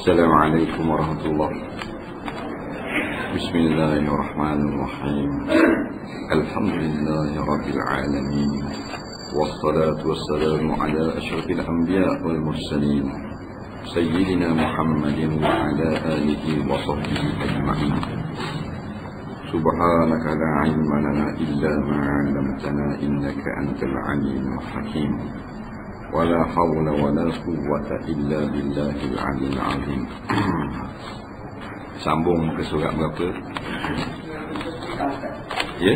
السلام عليكم ورحمة الله. بسم الله الرحمن الرحيم. الحمد لله رب العالمين، والصلاة والسلام على أشرف الأنبياء والمرسلين سيدنا محمد وعلى آله وصحبه أجمعين. سبحانك لا علم لنا إلا ما علمتنا إنك أنت العليم الحكيم. ولا حول ولا قوة إلا بالله العلي العظيم. Sambung ke surat berapa? Ya?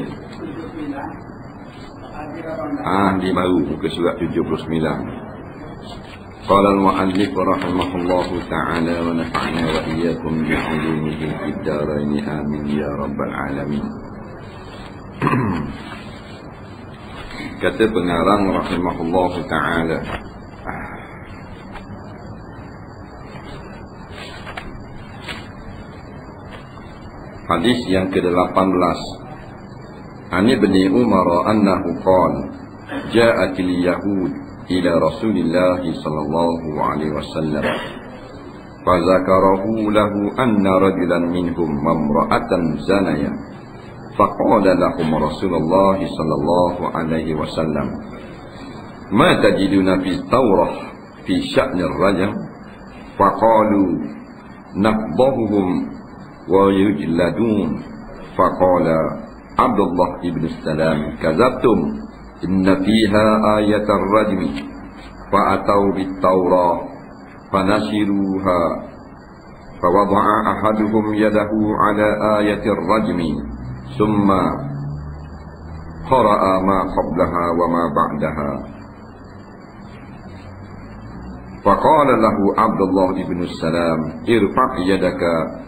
Di baru ke surat 79. Qala al-mu'allif rahimahullahu ta'ala wa nafa'na wa iyyakum bi'ulumihi fid dharain amin ya rabbal alamin. Kata pengarang rahimahullahu ta'ala, hadis yang ke-18, An Ibn Umar annahu qala ja'atil yahud ila Rasulillah sallallahu alaihi wasallam fazakarahu lahu anna rajulan minhum mamra'atan zanaya faqala lahum Rasulullah sallallahu alaihi wasallam ma tajiduna fi Taurah fi sya'nir rajam faqalu naqdahuhum wa yujladun faqala Abdullah ibn Salam kadzabtum inna fiha ayatar rajmi fa'atau bit Taurah fanasiruha fawada'a ahaduhum yadahu ala ayatir rajmi summa qara'a ma qablaha wa ma ba'daha faqala lahu Abdullah ibn Salam irfa' yadaka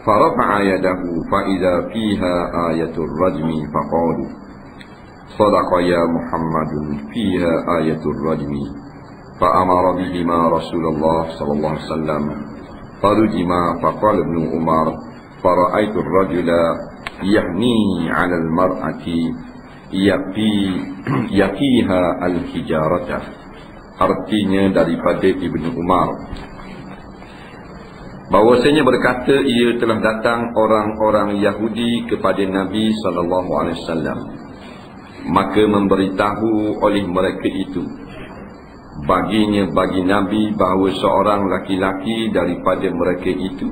فرفع يده فإذا فيها آية الرجم فقالوا صدق يا محمد فيها آية الرجم فأمر بهما رسول الله صلى الله عليه وسلم فرجما فقال ابن عمر فرأيت الرجل يحني على المرأة يقيها الحجارة. Artinya daripada Ibnu Umar bahwasanya berkata ia telah datang orang-orang Yahudi kepada Nabi SAW, maka memberitahu oleh mereka itu bagi Nabi bahawa seorang laki-laki daripada mereka itu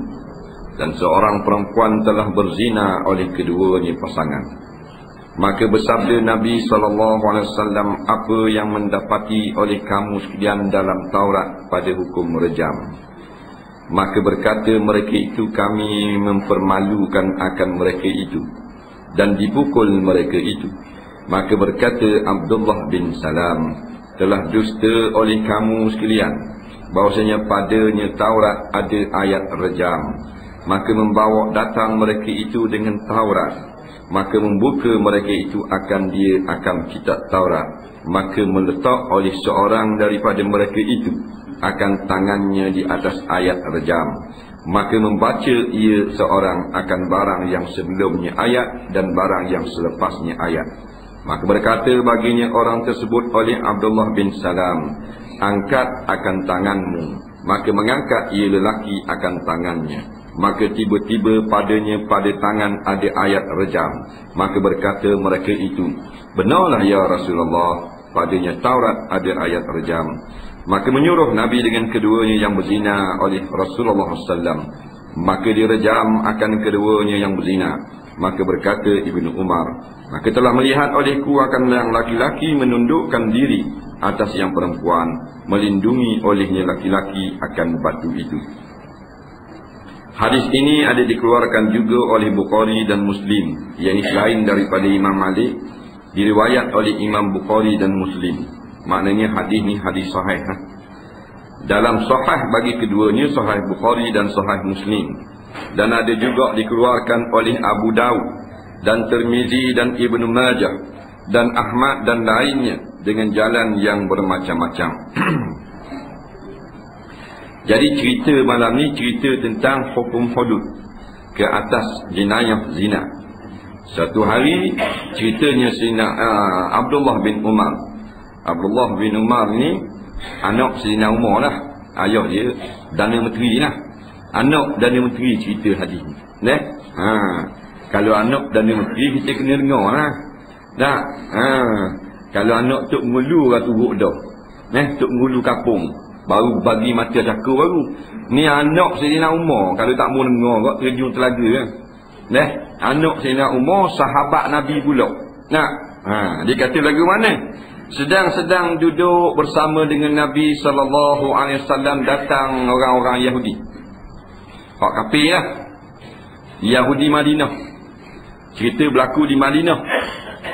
dan seorang perempuan telah berzina oleh keduanya pasangan. Maka bersabda Nabi SAW, apa yang mendapati oleh kamu sekalian dalam Taurat pada hukum rejam? Maka berkata mereka itu, kami mempermalukan akan mereka itu dan dipukul mereka itu. Maka berkata Abdullah bin Salam, telah dusta oleh kamu sekalian bahwasanya padanya Taurat ada ayat rejam. Maka membawa datang mereka itu dengan Taurat, maka membuka mereka itu akan kitab Taurat, maka meletak oleh seorang daripada mereka itu akan tangannya di atas ayat rejam, maka membaca ia seorang akan barang yang sebelumnya ayat dan barang yang selepasnya ayat. Maka berkata baginya orang tersebut oleh Abdullah bin Salam, angkat akan tanganmu. Maka mengangkat ia lelaki akan tangannya, maka tiba-tiba padanya pada tangan ada ayat rejam. Maka berkata mereka itu, benarlah ya Rasulullah, padanya Taurat ada ayat rejam. Maka menyuruh Nabi dengan keduanya yang berzina oleh Rasulullah SAW, maka direjam akan keduanya yang berzina. Maka berkata Ibnu Umar, maka telah melihat olehku akan yang laki-laki menundukkan diri atas yang perempuan, melindungi olehnya laki-laki akan batu itu. Hadis ini ada dikeluarkan juga oleh Bukhari dan Muslim, yang selain daripada Imam Malik, diriwayat oleh Imam Bukhari dan Muslim. Maknanya hadis ni hadis sahih. Dalam sahih bagi keduanya, sahih Bukhari dan sahih Muslim. Dan ada juga dikeluarkan oleh Abu Daud dan Tirmizi dan Ibnu Majah dan Ahmad dan lainnya dengan jalan yang bermacam-macam. Jadi cerita malam ni cerita tentang hukum hudud ke atas jenayah zina. Satu hari ceritanya Abdullah bin Umar. Abdullah bin Umar ni anak Sayyidina Umar lah, ayah dia Dana Menteri lah. anak dan menteri cerita hadis ni. Kalau anak dan menteri kita kena dengar lah. Tak? Kalau anak tok ngulu lah turut dah. Tok ngulu kapung. Baru bagi mata cakar baru. Ni anak Sayyidina Umar. Kalau tak mau dengar kot terjun telaga kan. Anak Sayyidina Umar sahabat Nabi pula. Dia kata lagu mana? Sedang-sedang duduk bersama dengan Nabi SAW datang orang-orang Yahudi. Hak kafir lah. Yahudi Madinah. Cerita berlaku di Madinah.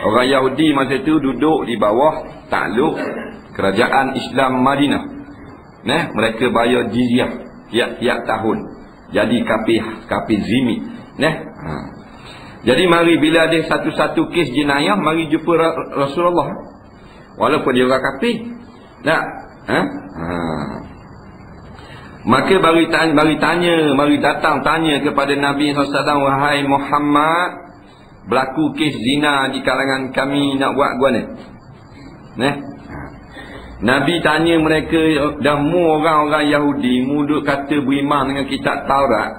Orang Yahudi masa itu duduk di bawah takluk kerajaan Islam Madinah. Mereka bayar jizyah tiap-tiap tahun. Jadi kafir zimmi. Jadi mari bila ada satu-satu kes jenayah, mari jumpa Rasulullah. Walaupun dia orang kafir. Maka mari datang tanya kepada Nabi SAW, wahai Muhammad, berlaku kes zina di kalangan kami, nak buat guana. Nabi tanya mereka, dah mu orang-orang Yahudi muduk kata beriman dengan kitab Taurat.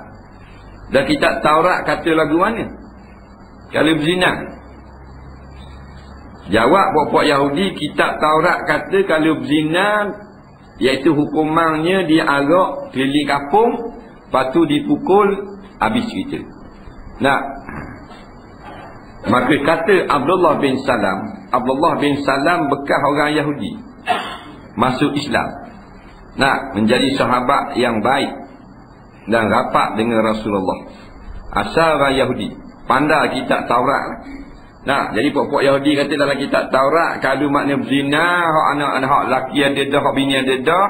Dan kitab Taurat kata lagu mana? Kalau berzina. Jawab puak-puak Yahudi, kitab Taurat kata kalau berzina, iaitu hukumannya dia arak keliling kampung, lepas tu dipukul, habis cerita. Maka kata Abdullah bin Salam bekas orang Yahudi, masuk Islam, menjadi sahabat yang baik dan rapat dengan Rasulullah. Asal orang Yahudi, pandai kitab Taurat. Jadi puak-puak Yahudi kata dalam kitab Taurat, kalau makna berzina, hak anak-anak, hak laki ada dah, hak bini ada dah,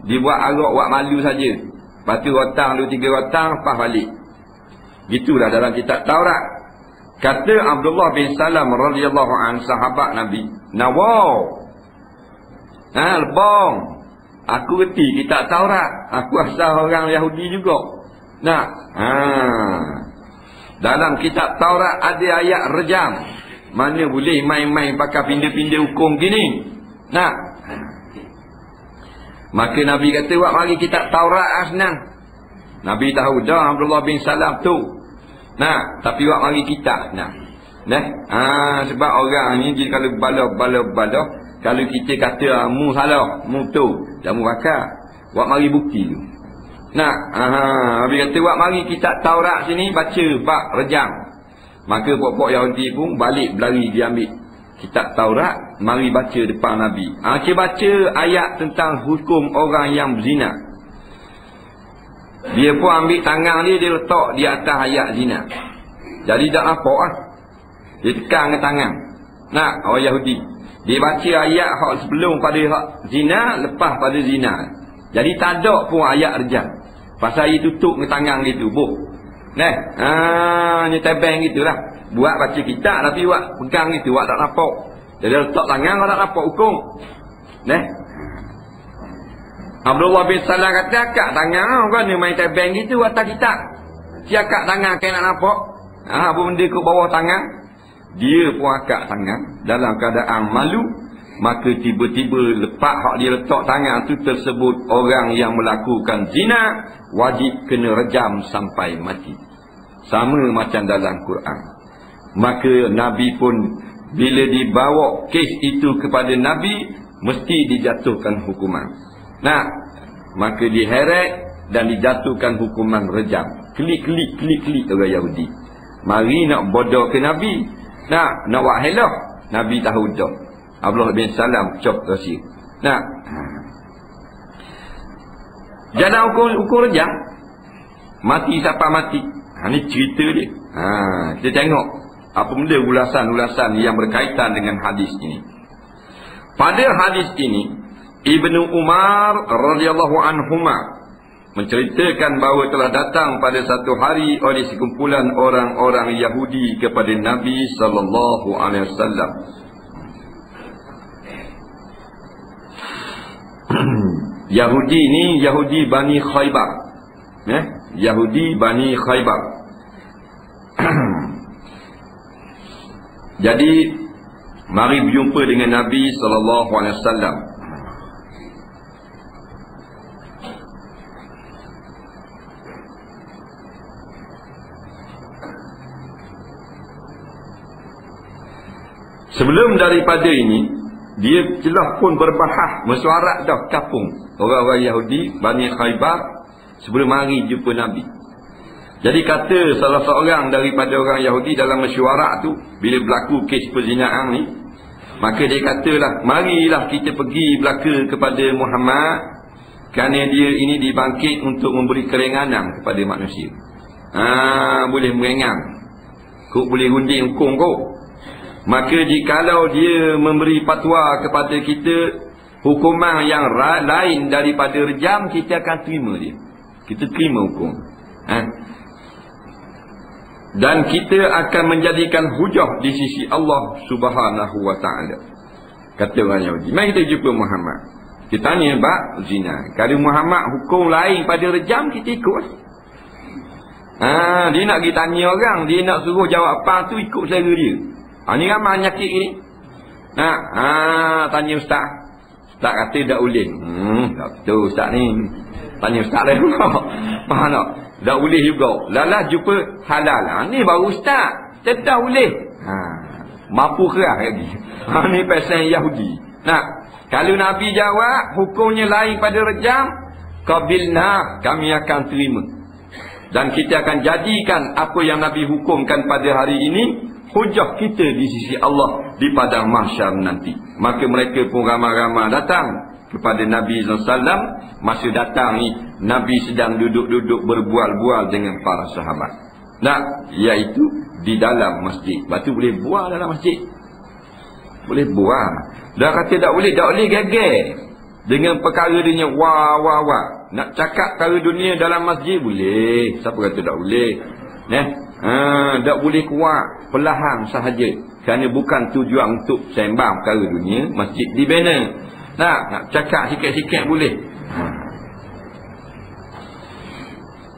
dibuat arak, buat malu saja. Lepas tu rotang, 2-3 rotang, lepas balik. Gitulah dalam kitab Taurat. Kata Abdullah bin Salam radhiyallahu anhu, sahabat Nabi, Nawaw, lebong, aku reti kitab Taurat, aku asal orang Yahudi juga. Dalam kitab Taurat ada ayat rejam. Mana boleh main-main pakai pindah-pindah hukum gini. Maka Nabi kata, wak mari kitab Taurat senang. Nabi tahu dah Abdullah bin Salam tu. Tapi wak mari kitab. Sebab orang ni dia kalau bala, kalau kita kata mu salah, mu tu, dah mu bakar. Wak mari bukti tu. Nabi kata, wak mari kitab Taurat sini, baca bab rejam. Maka puak-puak Yahudi pun balik berlari, dia ambil kitab Taurat, mari baca depan Nabi. Baca ayat tentang hukum orang yang berzina. Dia pun ambil tangan dia letak di atas ayat zina. Jadi tak nampak lah. Dia tekan ke tangan. Orang Yahudi, dia baca ayat hak sebelum pada hak zina, lepas pada zina. Jadi tak ada pun ayat rejam. Pasal dia tutup ke tangan gitu, ni tebeng gitulah. Buat baca kitab tapi buat pegang gitu, buat tak nampak. Jadi letak tangan, tak nampak hukum. Abdullah bin Salam kata, akak tangan kan ni main tebeng gitu atas kitab. Si akak tangan kena nak nampak. Apa benda ke bawah tangan? Dia pun akak tangan dalam keadaan malu. Maka tiba-tiba lepas hak dia letak tangan tu tersebut, orang yang melakukan zina wajib kena rejam sampai mati. Sama macam dalam Quran. Maka Nabi pun bila dibawa kes itu kepada Nabi, mesti dijatuhkan hukuman. Maka diheret dan dijatuhkan hukuman rejam. Klik orang Yahudi. Mari nak bodoh ke Nabi. Nak buat helah. Nabi tahu dah. Abdullah bin Salam cop rahsia. Jalan ukur rejam, mati siapa mati. Ini cerita dia. Kita tengok apa benda ulasan-ulasan yang berkaitan dengan hadis ini. Pada hadis ini, Ibnu Umar radhiyallahu anhuma menceritakan bahawa telah datang pada satu hari oleh sekumpulan orang-orang Yahudi kepada Nabi sallallahu alaihi wasallam. Yahudi ni Yahudi Bani Khaybar. Yahudi Bani Khaybar. Jadi mari berjumpa dengan Nabi sallallahu alaihi wasallam. Sebelum daripada ini, dia telah pun berbahas, mesyuarat dah kapung orang-orang Yahudi, Bani Khaybar, sebelum mari jumpa Nabi. Jadi kata salah seorang daripada orang Yahudi dalam mesyuarat tu, bila berlaku kes perzinaan ni, maka dia katalah, marilah kita pergi belaka kepada Muhammad, kerana dia ini dibangkit untuk memberi keringanan kepada manusia. Boleh meringan, kau boleh runding hukum kau. Maka jikalau dia memberi fatwa kepada kita hukuman yang lain daripada rejam, kita akan terima dia. Kita terima hukum. Dan kita akan menjadikan hujah di sisi Allah Subhanahu wa ta'ala. Kata orang Yahudi. Mari kita jumpa Muhammad. Kita tanya bab zina. Kalau Muhammad hukum lain pada rejam, kita ikut. Dia nak pergi tanya orang, dia nak suruh jawab apa tu, ikut selera dia. Ni ramai nyakit ni. Tanya ustaz. Ustaz kata tak boleh. Tak betul ustaz ni. Tanya ustaz lain. Faham tak? Tak boleh juga. Lalah jumpa halal. Ni baru ustaz. Tak boleh. Mampu keras lagi. Ni pasal Yahudi. Kalau Nabi jawab hukumnya lain pada rejam, qabilna, kami akan terima. Dan kita akan jadikan apa yang Nabi hukumkan pada hari ini hujah kita di sisi Allah di padang mahsyar nanti. Maka mereka pun ramai-ramai datang kepada Nabi SAW. Masa datang ni, Nabi sedang duduk-duduk berbual-bual dengan para sahabat. Iaitu di dalam masjid. Lepas tu boleh bual dalam masjid. Boleh bual. Dah kata tak boleh geger. Dengan perkara dia wah. Nak cakap perkara dunia dalam masjid boleh. Siapa kata tak boleh? Tak boleh kuat, perlahan sahaja. Kerana bukan tujuan untuk sembang perkara dunia, masjid dibina. Nak cakap sikit-sikit boleh.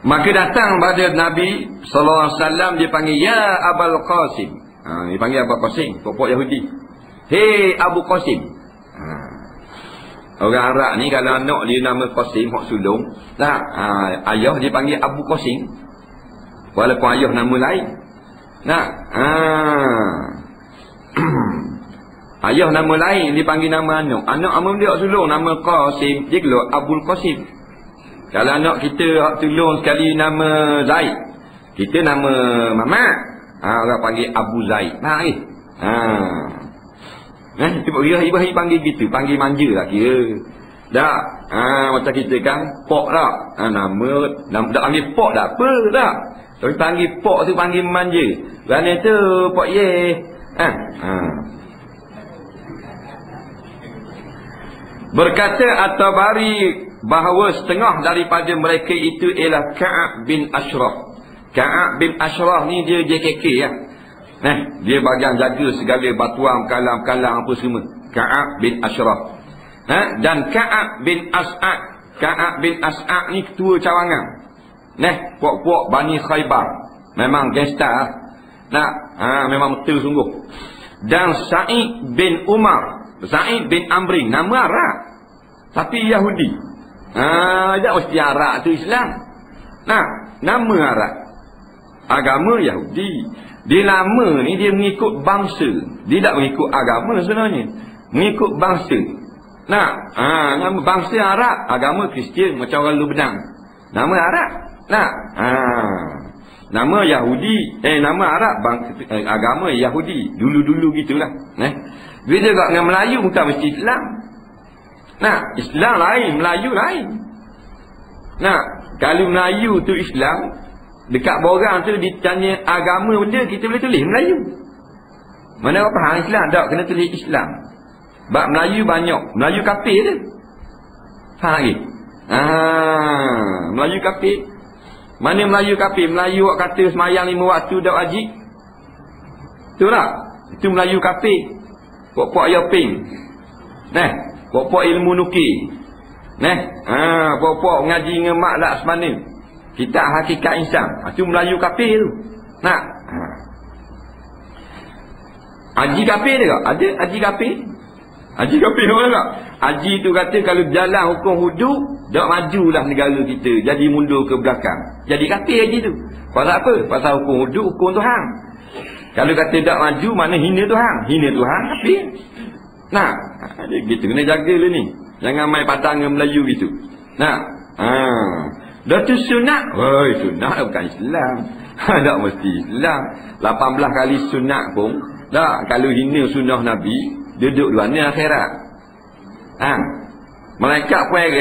Maka datang pada Nabi SAW, dia panggil Ya Abul Qasim. Dia panggil Abul Qasim, pokok Yahudi. Hei Abu Qasim. Orang Arab ni kalau anak dia nama Qasim, hak sulung, ayah dia panggil Abu Qasim, walaupun ayah nama lain. Ayah nama lain, dia panggil nama anak. Anak nama dia sulung nama Qasim, dia keluar Abul Qasim. Kalau anak kita hak sulung sekali nama Zaid, kita nama Mamat, orang panggil Abu Zaid. Ibrahim panggil gitu, panggil manja lah kira. Macam kita kan Pok tak, nama tak panggil Pok tak apa tak. Tapi panggil Pok tu panggil manja. Kerana tu Pok Ye. Berkata At-Tabari bahawa setengah daripada mereka itu ialah Ka'ab bin Ashraf. Ka'ab bin Ashraf ni dia JKK ya. Dia bagian jaga segala batuan, kalam-kalam apa semua. Ka'ab bin Ashraf. Dan Ka'ab bin As'ad. Ka'ab bin As'ad ni ketua cawangan. Puak-puak Bani Khaybar. Memang gangster. Memang betul sungguh. Dan Sa'id bin Umar. Sa'id bin Amrin. Nama Arab, tapi Yahudi. Tak mesti Arab tu Islam. Nama Arab, agama Yahudi. Dia lama ni dia mengikut bangsa. Dia tak mengikut agama sebenarnya, mengikut bangsa. Nama bangsa Arab, agama Kristian macam orang Lebanon. Nama Arab. Nama Yahudi, nama Arab, agama Yahudi. Dulu-dulu gitulah. Bila kat dengan Melayu bukan mesti Islam. Islam lain, Melayu lain. Kalau Melayu tu Islam, dekat borang tu ditanya agama benda, kita boleh tulis Melayu. Mana orang faham Islam? Tak, kena tulis Islam. Sebab Melayu banyak, Melayu kafir je. Faham lagi? Melayu kafir. Mana Melayu kafir? Melayu orang kata semayang 5 waktu dak wajib. Betul tak? Itu Melayu kafir. Pok-pok Ayaping. Pok-pok ilmu nukir. Pok-pok ngaji dengan mak lak semana. Kitab Hakikat Insan. Itu Melayu kafir tu. Haji kafir dia tak? Ada haji kafir? Haji kafir orang tak? Haji tu kata kalau jalan hukum hudud, tak majulah negara kita, jadi mundur ke belakang. Jadi kafir haji tu. Pasal apa? Pasal hukum hudud, hukum Tuhan. Kalau kata tak maju, mana hina Tuhan. Hina Tuhan, tapi nah, dia gitu. Kena jaga lah ni. Jangan main patang dengan Melayu gitu. Nah, dah tu sunat. Oi, sunat bukan Islam. Tak mesti Islam. 18 kali sunat pun. Tak, kalau hina sunnah Nabi, duduk di mana akhirat. Malaikat pun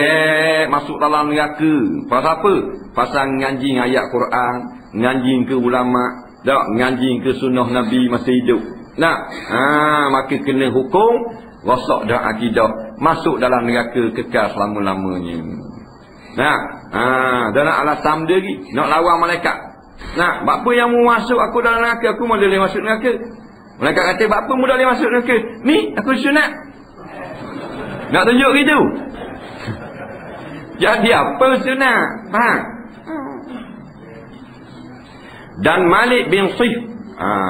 masuk dalam neraka. Pasal apa? Pasal ngaji ayat Quran, ngaji ke ulama, tak ngaji ke sunnah Nabi masa hidup. Nah, maka kena hukum rosak dah akidah, masuk dalam neraka kekal selama-lamanya. Nah, dah nak alasan dia lagi, nak lawan malaikat. Nah, apa yang mau masuk aku dalam neraka, aku mau boleh masuk neraka. Malaikat kata, apa mu boleh masuk neraka? Ni, aku sunat. Nak tunjuk gitu. Jadi apa sunat? Dan Malik bin Sih.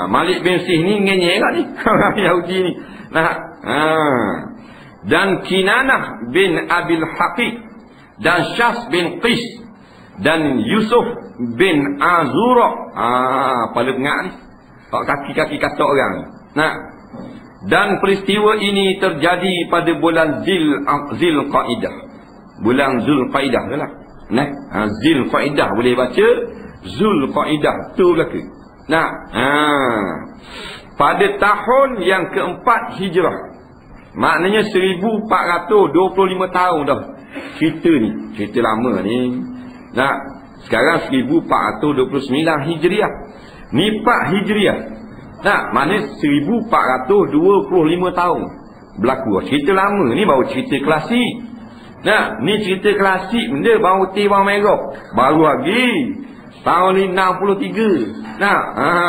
Malik bin Sih ni ngenyek kat ni. Orang Yahudi ni. Dan Kinanah bin Abil Haqiq. Dan Syas bin Qis. Dan Yusuf bin Azura. Kepala pengak ni. Kaki-kaki kata orang. Dan peristiwa ini terjadi pada bulan Zilqaidah. Bulan Zulqaidah lah. Zilqaidah boleh baca Zulqaidah tu belaka. Pada tahun yang keempat Hijrah. Maknanya 1425 tahun dah. Cerita ni, cerita lama ni. Sekarang 1429 Hijriah. Ni 4 Hijriah. Maknanya 1425 tahun berlaku. Cerita lama ni baru cerita klasik. Ni cerita klasik benda baru tiwang merah. Baru lagi tahun ni 63. Dah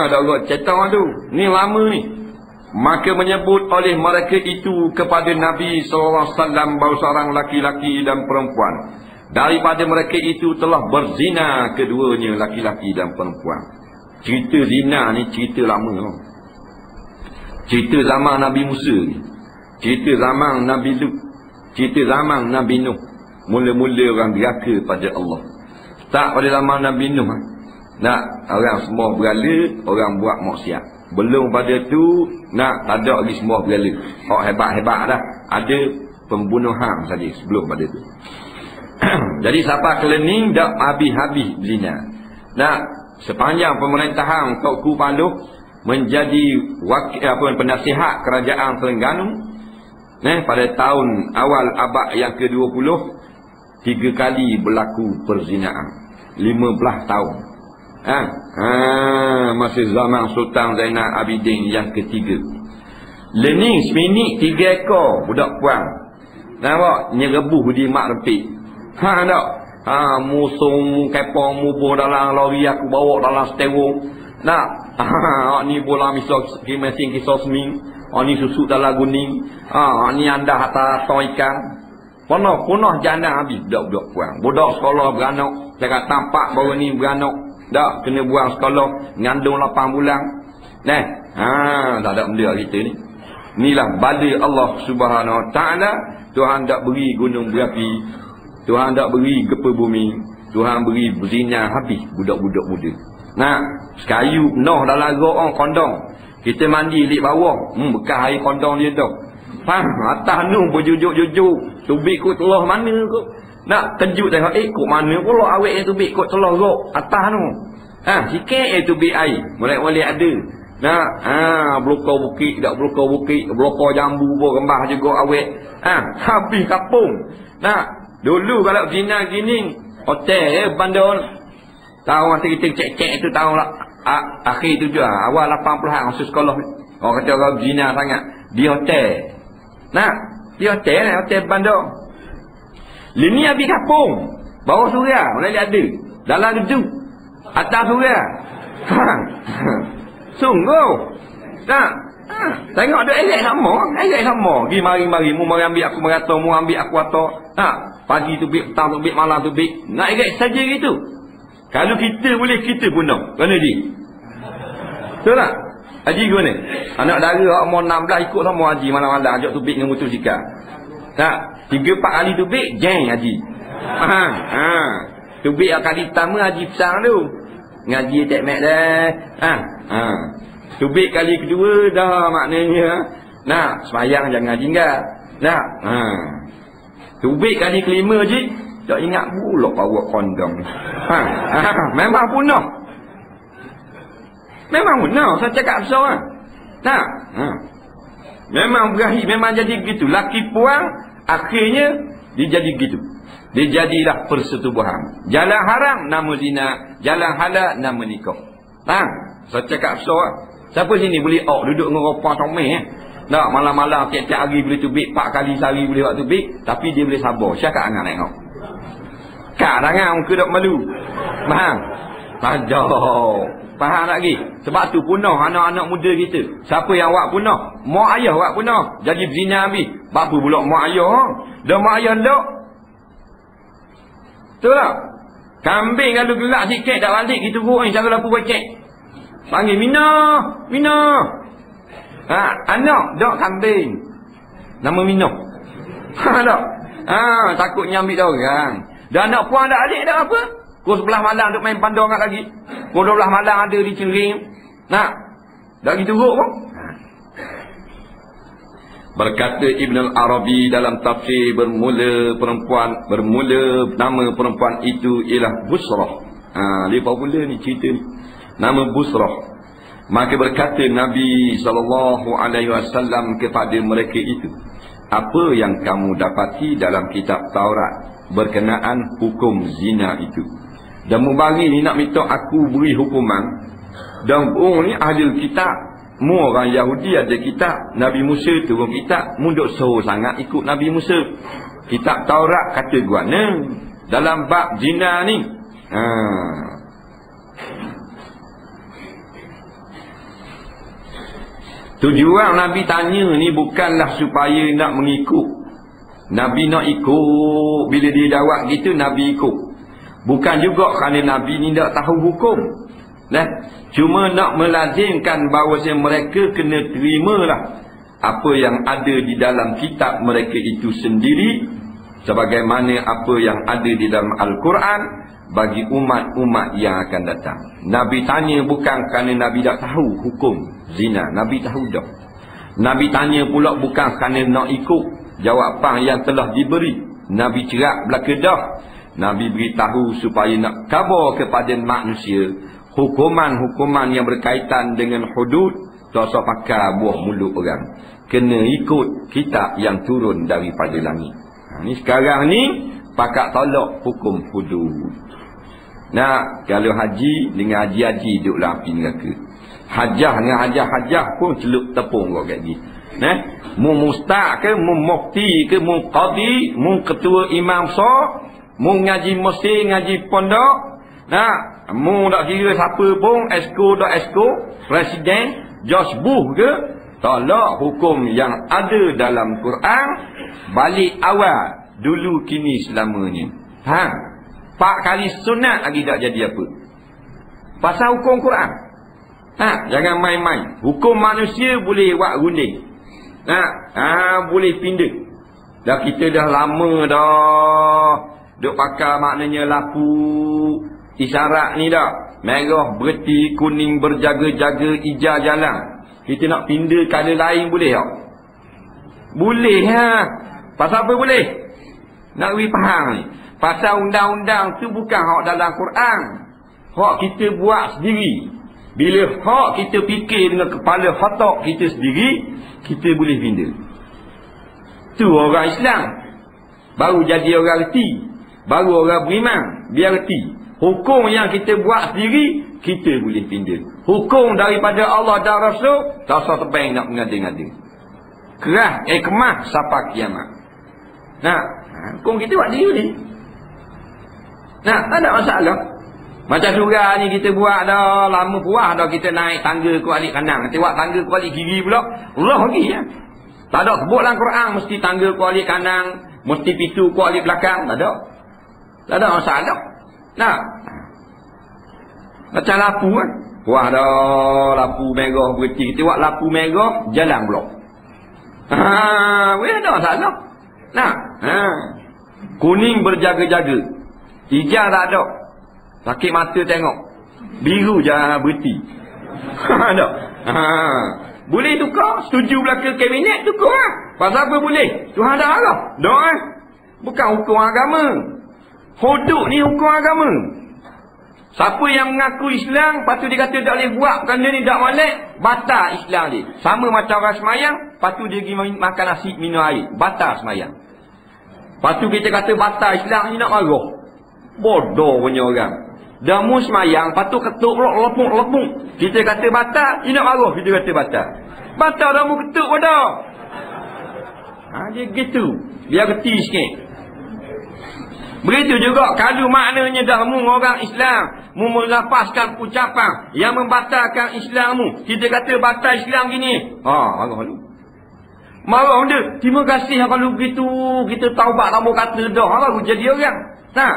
agak cetang tu. Ni lama ni. Maka menyebut oleh mereka itu kepada Nabi SAW bahawa seorang laki-laki dan perempuan daripada mereka itu telah berzina keduanya, laki-laki dan perempuan. Cerita zina ni cerita lama. Cerita zaman Nabi Musa ni. Cerita zaman Nabi Lut. Cerita zaman Nabi Nuh. Mula-mula orang deraka pada Allah. Tak pada zaman Nabi Nuh. Orang semua berala, orang buat maksiat. Belum pada tu, tak ada lagi semua berala. Hebat-hebat dah. Ada pembunuhan saja sebelum pada tu. Jadi siapa kelening tak habis-habis zina. Sepanjang pemerintahan Tauku Paluh menjadi penasihat kerajaan Terengganu, pada tahun awal abad yang ke-20, 3 kali berlaku perzinaan. 15 tahun. Masa zaman Sultan Zainal Abidin yang ketiga. Lening seminik 3 ekor budak puan. Nampak nyerebuh di mak rempit. Tak. Musung kepong mubuh dalam lori aku bawa dalam sterong. Ni bola misal mesin kisah seming. Ni susuk dalam guning. Ni anda atas tong ikan. Punah jana habis budak-budak puan. Budak sekolah beranak. Saya kata tampak baru ni beranak. Tak kena buang sekolah. Ngandung 8 bulan. Tak ada benda kita ni. Inilah bala Allah Subhanahu Wa Taala. Tuhan tak beri gunung berapi. Tuhan tak beri gempa bumi. Tuhan beri berzina habis budak-budak muda. Sekayu noh dalam roh kondong. Kita mandi lik bawah. Bekas air kondong dia tu. Atas nu berjujuk-jujuk. Tubik kot telah mana kot. Nak kejut tengok kot mana pula awet yang tubik kot telah rok atas nu. Sikit tubik air. Mulai-mulai ada. Blokor bukit, tak blokor bukit, blokor jambu pun rembah juga awet. Habis kapung. Dulu kalau zina gini, hotel bandar. Tahu masa kita cek-cek itu tahu lah. Akhir tu juga, awal 80-an masa sekolah. Orang kata orang zina sangat. Di hotel. Di hotel ni, hotel bandar. Lini habis kapung. Bawah surya, mulai ada. Dalam gedung. Atas surya. Sungguh. Tengok ada elek sama. Pergi mari-mari. Mu mari ambil aku merata, mu ambil aku atas. Pagi tu bik, petang tu bik, malam tu bik. Nak erat saja gitu. Kalau kita boleh, kita pun nak. Mana Haji? Betul tak? Haji ke mana? Anak dara umur 16 ikut sama Haji malam-malam. Ajak tu bik dengan motosikal. 3-4 kali tu bik, jeng Haji. Tu bik kali pertama Haji pesang tu. Ngaji tak mek dah. Tubik kali kedua dah maknanya. Nah, sembahyang jangan tinggal. Nah, tubik kali kelima je, tak ingat pula bawa kondom. Memang punah. Memang punah, saya cakap besar. Nah, memang berakhir, memang jadi begitu. Laki puang, akhirnya dia jadi begitu. Dia jadilah persetubuhan. Jalan haram nama zina, jalan halal nama nikah. Saya cakap besar. Siapa sini boleh duduk dengan ropa tomeh tak, malam-malam tiap-tiap hari boleh tubik, 4 kali sehari boleh buat tubik, tapi dia boleh sabar. Siapa anak tengok? Kak tangan muka tak malu. Faham? Faham tak lagi? Sebab tu punah anak-anak muda kita. Siapa yang buat punah? Mak ayah buat punah. Jadi berzina habis. Apa pula mak ayah? Dah mak ayah dok. Betul tak? Kambing kalau gelak sikit tak balik, kita goreng cara lapu becek. Panggil Mina. Anak dok kambing. Nama Mina. Tak? Takut nyambik dah orang. Dan anak puan dah adik dah apa? Pukul 11 malam duk main pandang kat lagi. Pukul 12 malam ada di cering. Dah gitu teruk pun. Berkata Ibn al-Arabi dalam tafsir, bermula nama perempuan itu ialah Busrah. Dia popular ni cerita ni. Nama Busrah. Maka berkata Nabi SAW kepada mereka itu, apa yang kamu dapati dalam kitab Taurat berkenaan hukum zina itu? Dan mubari ni nak minta aku beri hukuman. Dan ni ahli kitab, mu orang Yahudi ada kitab, Nabi Musa turun kitab, mu duk suruh sangat ikut Nabi Musa. Kitab Taurat kata guana dalam bab zina ni. Tujuan Nabi tanya ni bukanlah supaya nak mengikut. Nabi nak ikut, bila dia jawab gitu Nabi ikut. Bukan juga kerana Nabi ni tak tahu hukum. Cuma nak melazimkan bahawa mereka kena terimalah apa yang ada di dalam kitab mereka itu sendiri, sebagaimana apa yang ada di dalam Al-Quran bagi umat-umat yang akan datang. Nabi tanya bukan kerana Nabi tak tahu hukum zina. Nabi tahu dah. Nabi tanya pula bukan kerana nak ikut jawapan yang telah diberi. Nabi cerak belaka dah. Nabi beritahu supaya nak khabar kepada manusia hukuman-hukuman yang berkaitan dengan hudud. Tak usah pakai buah mulut orang. Kena ikut kitab yang turun daripada langit. Ni sekarang ni pakat tolak hukum hudud. Kalau haji dengan haji-haji duduklah api neraka. Hajah dengan hajah-hajah pun celup tepung kau kat ni. Mu mustaq ke, mu mufti ke, mu qadi, mu ketua imam besar, mu ngaji masjid, ngaji pondok. Mu tak kira siapa pun, esko, presiden, George Bush ke, tolak hukum yang ada dalam Quran, balik awal, dulu kini selamanya. 4 kali sunat lagi tak jadi apa. Pasal hukum Quran. Jangan main-main. Hukum manusia boleh buat gunting. Boleh pindah. Dah kita dah lama dah duk pakai maknanya lapu isyarat ni dah. Merah berhenti, kuning berjaga-jaga, hijau jalan. Kita nak pindah colour lain boleh tak? Boleh Pasal apa boleh? Nak beri faham ni. Pasal undang-undang tu bukan hak dalam Quran. Hak kita buat sendiri. Bila hak kita fikir dengan kepala otak kita sendiri, kita boleh pindah. Tu orang Islam. Baru jadi orang reti. Baru orang beriman. Biar reti. Hukum yang kita buat sendiri, kita boleh pindah. Hukum daripada Allah dan Rasul, tak usah tebang nak mengada-ngada. Kerah, kemah sampai kiamat. Hukum kita buat diri ni. Tak ada masalah. Macam surah ni kita buat dah lama puas dah, kita naik tangga kuali kanan. Kita buat tangga kuali kiri pula. Allah lagi Tak ada sebut dalam Quran mesti tangga kuali kanan, mesti pintu kuali belakang. Tak ada masalah. Macam lapu kan. Puas dah lapu merah berhenti. Kita buat lapu merah jalan blok. Ada masalah. Kuning berjaga-jaga. Hijau tak ada. Sakit mata tengok. Biru jangan berhenti. Tak? Boleh tukar. Setuju belaka kabinet, tukar lah. Pasal apa boleh? Tuhan dah arah. Tak? Bukan hukum agama. Hudud ni hukum agama. Siapa yang mengaku Islam, lepas tu dia kata tak boleh buat kerana ni tak molek, batal Islam dia. Sama macam orang semayang, lepas tu dia pergi makan nasi, minum air. Batal semayang. Lepas tu kita kata batal Islam ni, nak marah. Bodoh punya orang. Dah mu semayang, lepas tu ketuk lepuk. Kita kata batal, dia nak marah. Kita kata batal. Batal dah mu ketuk bodoh. Dia gitu. Biar reti sikit. Begitu juga kalau maknanya dah mu orang Islam, mu melepaskan ucapan yang membatalkan Islammu, kita kata batal Islam gini. Marah lu. Marah dia. Terima kasih kalau begitu, kita taubat tak mau kata dah baru jadi orang. Tak?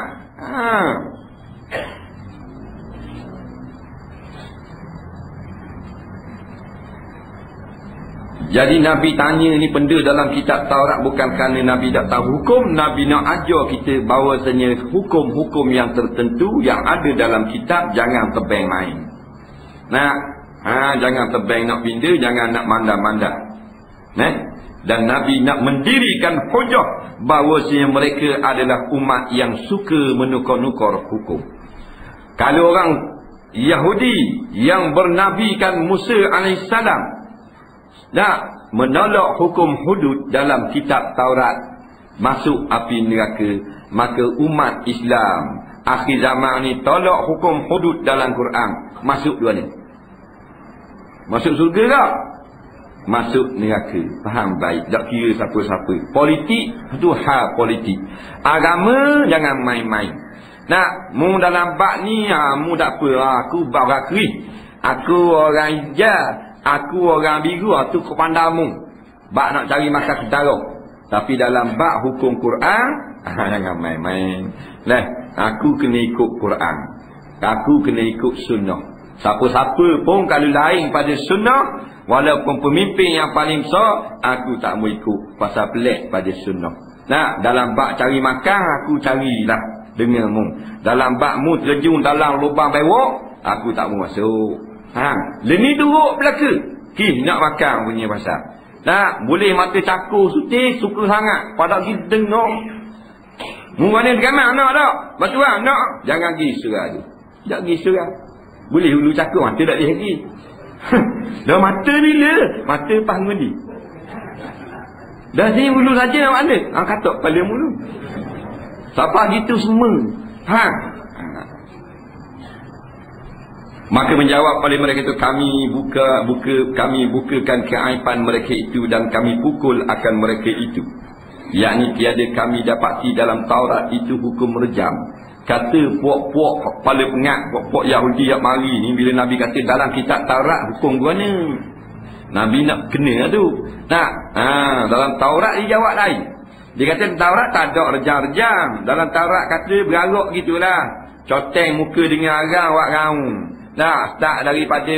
Jadi Nabi tanya ni benda dalam kitab Taurat bukan kerana Nabi tak tahu hukum. Nabi nak ajar kita bahawasanya hukum-hukum yang tertentu yang ada dalam kitab jangan tebang main. Jangan tebang nak pindah, jangan nak mandar-mandar. Dan Nabi nak mendirikan hujah bahawasanya mereka adalah umat yang suka menukar-nukar hukum. Kalau orang Yahudi yang bernabikan Musa alaihissalam menolak hukum hudud dalam kitab Taurat, masuk api neraka, maka umat Islam akhir zaman ni tolak hukum hudud dalam Quran, masuk dua ni. Masuk surga tak? Masuk neraka. Faham baik, tak kira siapa-siapa. Politik tu hal politik. Agama jangan main-main. Mu dalam bab ni mu tak apa, aku bab rakri, aku orang hijau, aku orang biru, tu kepandamu. Bak nak cari makan ketara. Tapi dalam bak hukum Quran, jangan main-main. Aku kena ikut Quran. Aku kena ikut sunnah. Siapa-siapa pun kalau lain pada sunnah, walaupun pemimpin yang paling besar, aku tak mau ikut. Pasal pelik pada sunnah. Dalam bak cari makan, aku carilah denganmu. Dalam bak mu terjun dalam lubang bewok, aku tak mau masuk. Leni duduk belaka. Nak makan punya pasal. Boleh mata cakur sutih, suka sangat. Padahal kita dengar. Mu mana dekat nak tak? Batu nak. Jangan pergi surah tu. Tak pergi surah. Boleh hulu cakur, mata tak boleh lagi. Dah mata bila? Mata pas ngundi. Dah sini hulu saja nak mana? Katok kepala mulu. Siapa gitu semua. Maka menjawab oleh mereka itu, kami bukakan keaiban mereka itu dan kami pukul akan mereka itu. Yakni tiada kami dapati dalam Taurat itu hukum rejam. Kata puak-puak kepala pengat, puak-puak Yahudi yang mari ni, bila Nabi kata dalam kitab Taurat hukum mana? Nabi nak kena tu. Dalam Taurat dia jawab lain. Dia kata Taurat tak ada rejam-rejam. Dalam Taurat kata berarak gitulah. Coteng muka dengan arang wak raung. Start daripada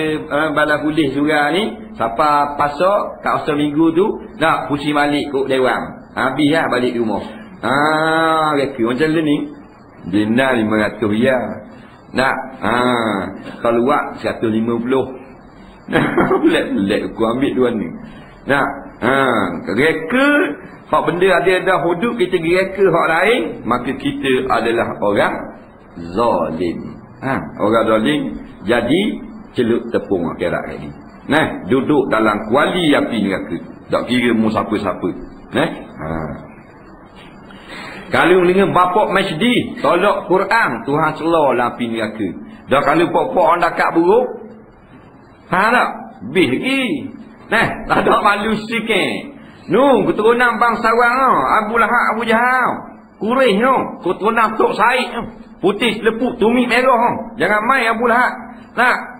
bala pulih surah ni, siapa pasok kat asal minggu tu, pusing balik kot dewan. Habis lah balik rumah. Reka macam ni. Denda 500 riyal. Kalau buat 150. Pelik-pelik aku ambil tuan ni. Reka hak benda ada hudud, kita reka hak lain, maka kita adalah orang zalim. Orang zalim jadi celup tepung akhirat lagi. Duduk dalam kuali api neraka. Tak kira mu siapa-siapa. Kalau dengan bapak masjid tolak Quran, Tuhan celah lah api neraka. Dah kalau pok-pok orang dekat buruk, tak? Bih lagi. Tak ada malu sikit. Keturunan bangsawan Abu Lahab, Abu Jahal, Quraisy keturunan Tok Said, putih selepuk, tumit merah. Jangan main Abu Lahab.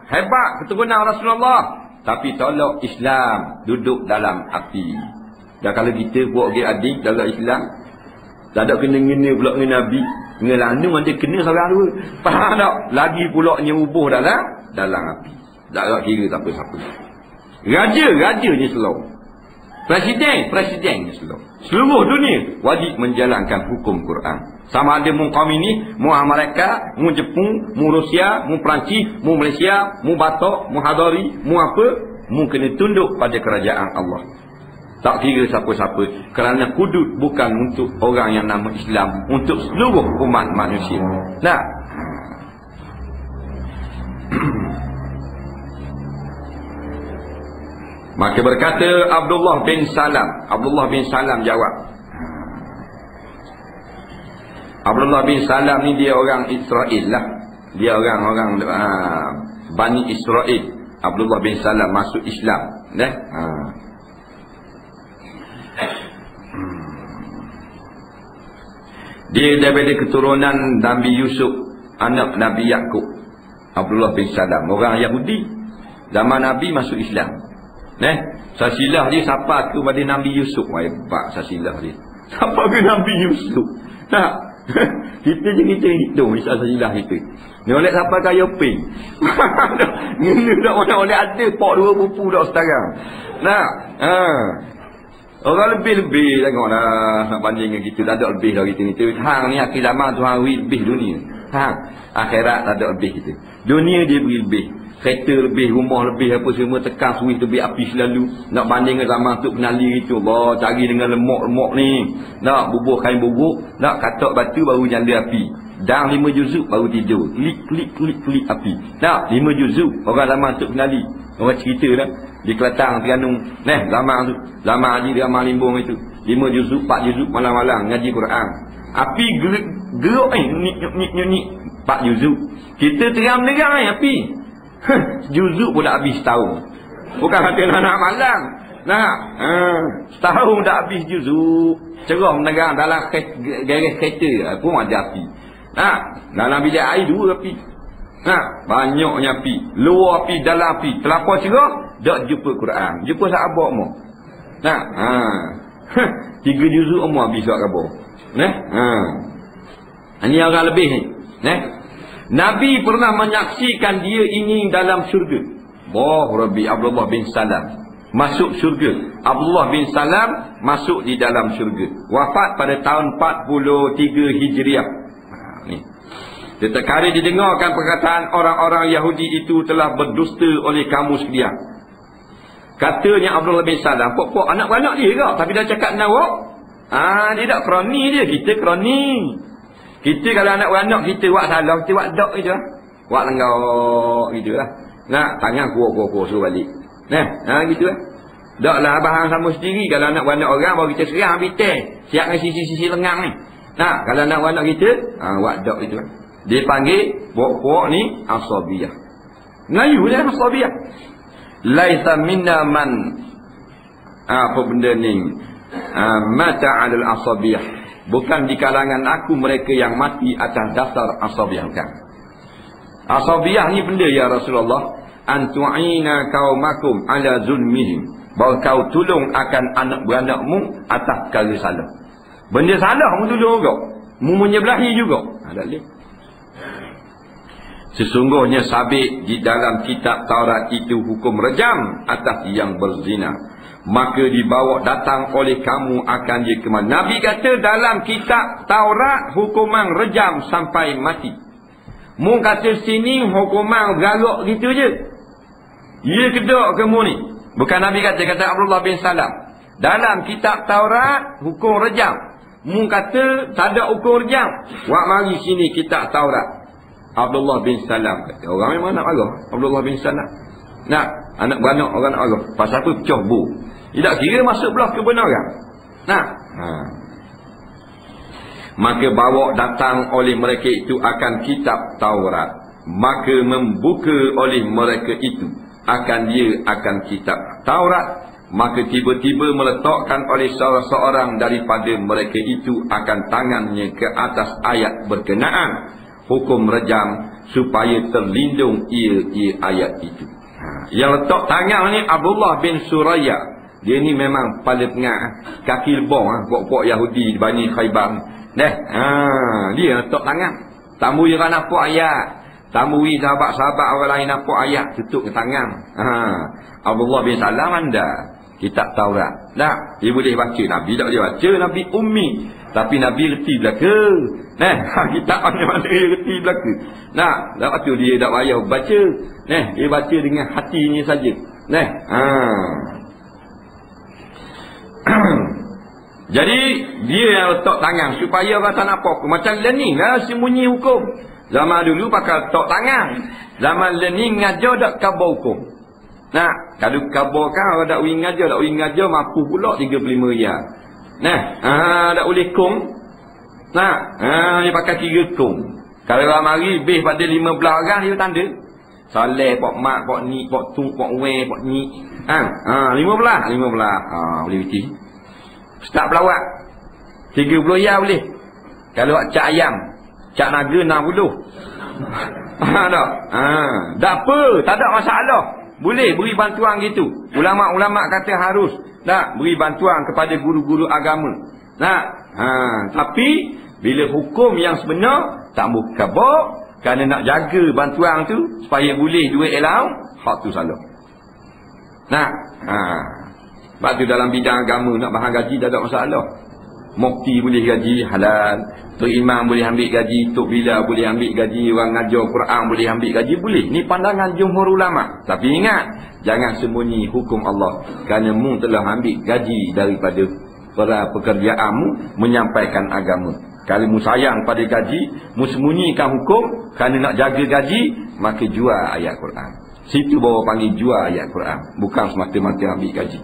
Hebat keturunan Rasulullah. Tapi tolak Islam, duduk dalam api. Dan kalau kita buat adik dalam Islam, tak ada kena-kena pula dengan Nabi. Dengan lanung ada kena seorang dua. Faham tak? Lagi pula nyubuh dalam api. Tak ada kira siapa-siapa. Raja ni selalu. Presiden seluruh dunia wajib menjalankan hukum Quran. Sama ada mu kaum ini, mu Amerika, mu Jepun, mu Rusia, mu Perancis, mu Malaysia, mu Batak, mu Hadari, mu apa, mu kena tunduk pada kerajaan Allah. Tak kira siapa-siapa. Kerana hudud bukan untuk orang yang nama Islam, untuk seluruh umat manusia. Nah, maka berkata Abdullah bin Salam jawab. Abdullah bin Salam ni dia orang Israel lah. Dia orang Bani Israel. Abdullah bin Salam masuk Islam. Dia daripada keturunan Nabi Yusuf, anak Nabi Yakub. Abdullah bin Salam, orang Yahudi. Zaman Nabi masuk Islam. Sasilah dia siapa tu pada Nabi Yusuf. Hebat sasilah dia. Siapa ke Nabi Yusuf? Kita je kita hitung sasilah kita. Ni oleh siapa kaya ping. Ni dah oleh ada pak 2 buku dah sekarang. Orang lebih-lebih tengoklah nak banding dengan kita. Tak ada lebih dah kita ni. Hang ni akhir zaman tu hang lebih dunia. Akhirat tak ada lebih kita. Dunia dia beri lebih. Kereta lebih, rumah lebih, apa semua, tekan suih lebih api selalu. Nak banding dengan zaman tu penali itu, Allah cari dengan lemak-lemak ni. Nak bubuh kain bubuk, nak katak batu baru nyala api. Dan 5 juzuk baru tidur. Klik api. Nak 5 juzuk orang zaman tu penali. Orang cerita lah di Kelantan, Terengganu. Zaman tu, zaman Haji dia amal limbung itu. 5 juzuk, 4 juzuk malam-malam ngaji Quran. Api geruk ni 4 juzuk. Kita teram-teram api. Juzuk pun dah habis setahun. Bukan kata nak malam. Setahun dah habis juzuk. Cerah menegang dalam garis kereta pun ada api. Dalam bilik air 2 api. Banyaknya api. Luar api, dalam api. Terlampau cerah, tak jumpa Quran. Jumpa sahabat mu. 3 juzuk mu habis surat khabar. Ini orang lebih ni. Nabi pernah menyaksikan dia ini dalam syurga. Rabbi Abdullah bin Salam masuk syurga. Abdullah bin Salam masuk di dalam syurga. Wafat pada tahun 43 Hijriah. Setiap kali didengarkan perkataan orang-orang Yahudi itu telah berdusta oleh kamu sekalian. Katanya Abdullah bin Salam, pok-pok anak-anak dia ke? Tapi dah cakap nawak. Dia tak kroni dia, kita kroni. Kita kalau anak-anak kita buat salah, kita buat dok gitu lah. Buat lenggak gitu lah. Tangan kuat-kuat suruh balik. Gitu lah. Dok lah abang sama sendiri. Kalau anak-anak orang baru kita serang bitai. Siap dengan sisi-sisi lengang ni. Kalau anak-anak kita, buat dok gitu lah. Dia panggil pokok ni asabiyah. Melayu dia asabiyah. Laisa minna man apa benda ni? Mata 'alal asabiyah. Bukan di kalangan aku mereka yang mati atas dasar asabiyah. Bukan. Asabiyah ni benda ya Rasulullah. Antu'ina kaumakum ala zulmihim. Bahawa kau tolong akan anak beranakmu atas perkara salah. Benda salah mu tolong juga. Mu menyebelahi juga. Tak boleh. Sesungguhnya sabit di dalam kitab Taurat itu hukum rejam atas yang berzina. Maka dibawa datang oleh kamu akan dia kemana. Nabi kata dalam kitab Taurat hukuman rejam sampai mati. Mu kata sini hukuman garuk gitu je. Ya kedok kamu ni. Bukan Nabi kata Abdullah bin Salam. Dalam kitab Taurat hukum rejam. Mu kata tak ada hukum rejam. Wak mari sini kitab Taurat. Abdullah bin Salam kata. Orang memang nak marah Abdullah bin Salam. Anak beranak orang nak marah. Pasal apa pecah bu. Tidak kira masuk belah kebenaran. Maka bawa datang oleh mereka itu akan kitab Taurat. Maka membuka oleh mereka itu akan kitab Taurat. Maka tiba-tiba meletakkan oleh salah seorang daripada mereka itu akan tangannya ke atas ayat berkenaan hukum rejam supaya terlindung ia ayat itu. Yang letak tangan ni Abdullah bin Suraya. Dia ni memang paling tengah kaki lebong pokok Yahudi Bani Khaybar. Dia letak tangan. Tambui orang nampak ayat. Tambui sahabat-sahabat orang lain nampak ayat, tutup ke tangan. Abdullah bin Salam anda. kitab Taurat. Nah, dia boleh baca. Nabi tak boleh baca, Nabi ummi. Tapi Nabi reti belaka. Nah, kitab mana dia reti belaka. Nah, lepas tu dia tak payah baca. Nah, dia baca dengan hatinya saja. Nah, jadi dia yang letak tangan supaya orang tak nampak. Macam learning lah, sembunyi hukum. Zaman dulu pakai letak tangan. Zaman learning ngajar tak khabar hukum. Nah, kalau khabar kan orang tak boleh ngajar mampu pula 35 riyal. Nah, tak boleh kong. Nah, dia pakai 3 kong. Kalau orang mari bih pada 15 orang dia tanda. Saleh, pak mak, pak ni, pak tung, pak we, pak ni. 15. Boleh bici. Start pelawak 30 riyal boleh. Kalau cak ayam, cak naga 60. Tak apa, tak ada masalah. Boleh beri bantuan gitu. Ulama-ulama kata harus beri bantuan kepada guru-guru agama. Tapi bila hukum yang sebenar tak mukabak, kerana nak jaga bantuan tu supaya boleh duit allowance, hak tu salah. Sebab tu dalam bidang agama nak bahang gaji tak ada masalah. Mufti boleh gaji halal, Tok Imam boleh ambil gaji, Tok Bila boleh ambil gaji, orang ngajar Quran boleh ambil gaji, boleh. Ni pandangan jumhur ulama. Tapi ingat, jangan sembunyi hukum Allah, kerana mu telah ambil gaji daripada para pekerjaanmu menyampaikan agama. Kalau mu sayang pada gaji, mu sembunyikan hukum kerana nak jaga gaji, maka jual ayat Quran. Situ bawa panggil jual ayat Quran, bukan semata-mata ambil gaji.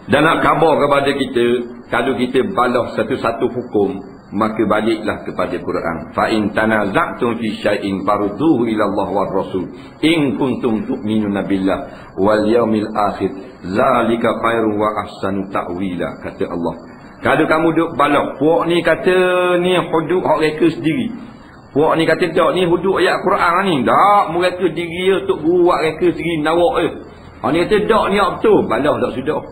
Dan nak khabar kepada kita, kalau kita balas satu-satu hukum, maka baliklah kepada Quran. Fa in tanaza'tum fi syai'in farudduhu ila Allah war Rasul in kuntum tu'minuna billah wal yaumil akhir zalika khairun wa ahsanu ta'wila, kata Allah. Kalau kamu duk balas, puak ni kata ni hudud hak reka sendiri. Puak ni kata tak, ni hudud ayat Quran ni. Tak, mereka diri tok guru buat reka sendiri nawak Orang ni kata tak, ni betul. Balas tak sudah.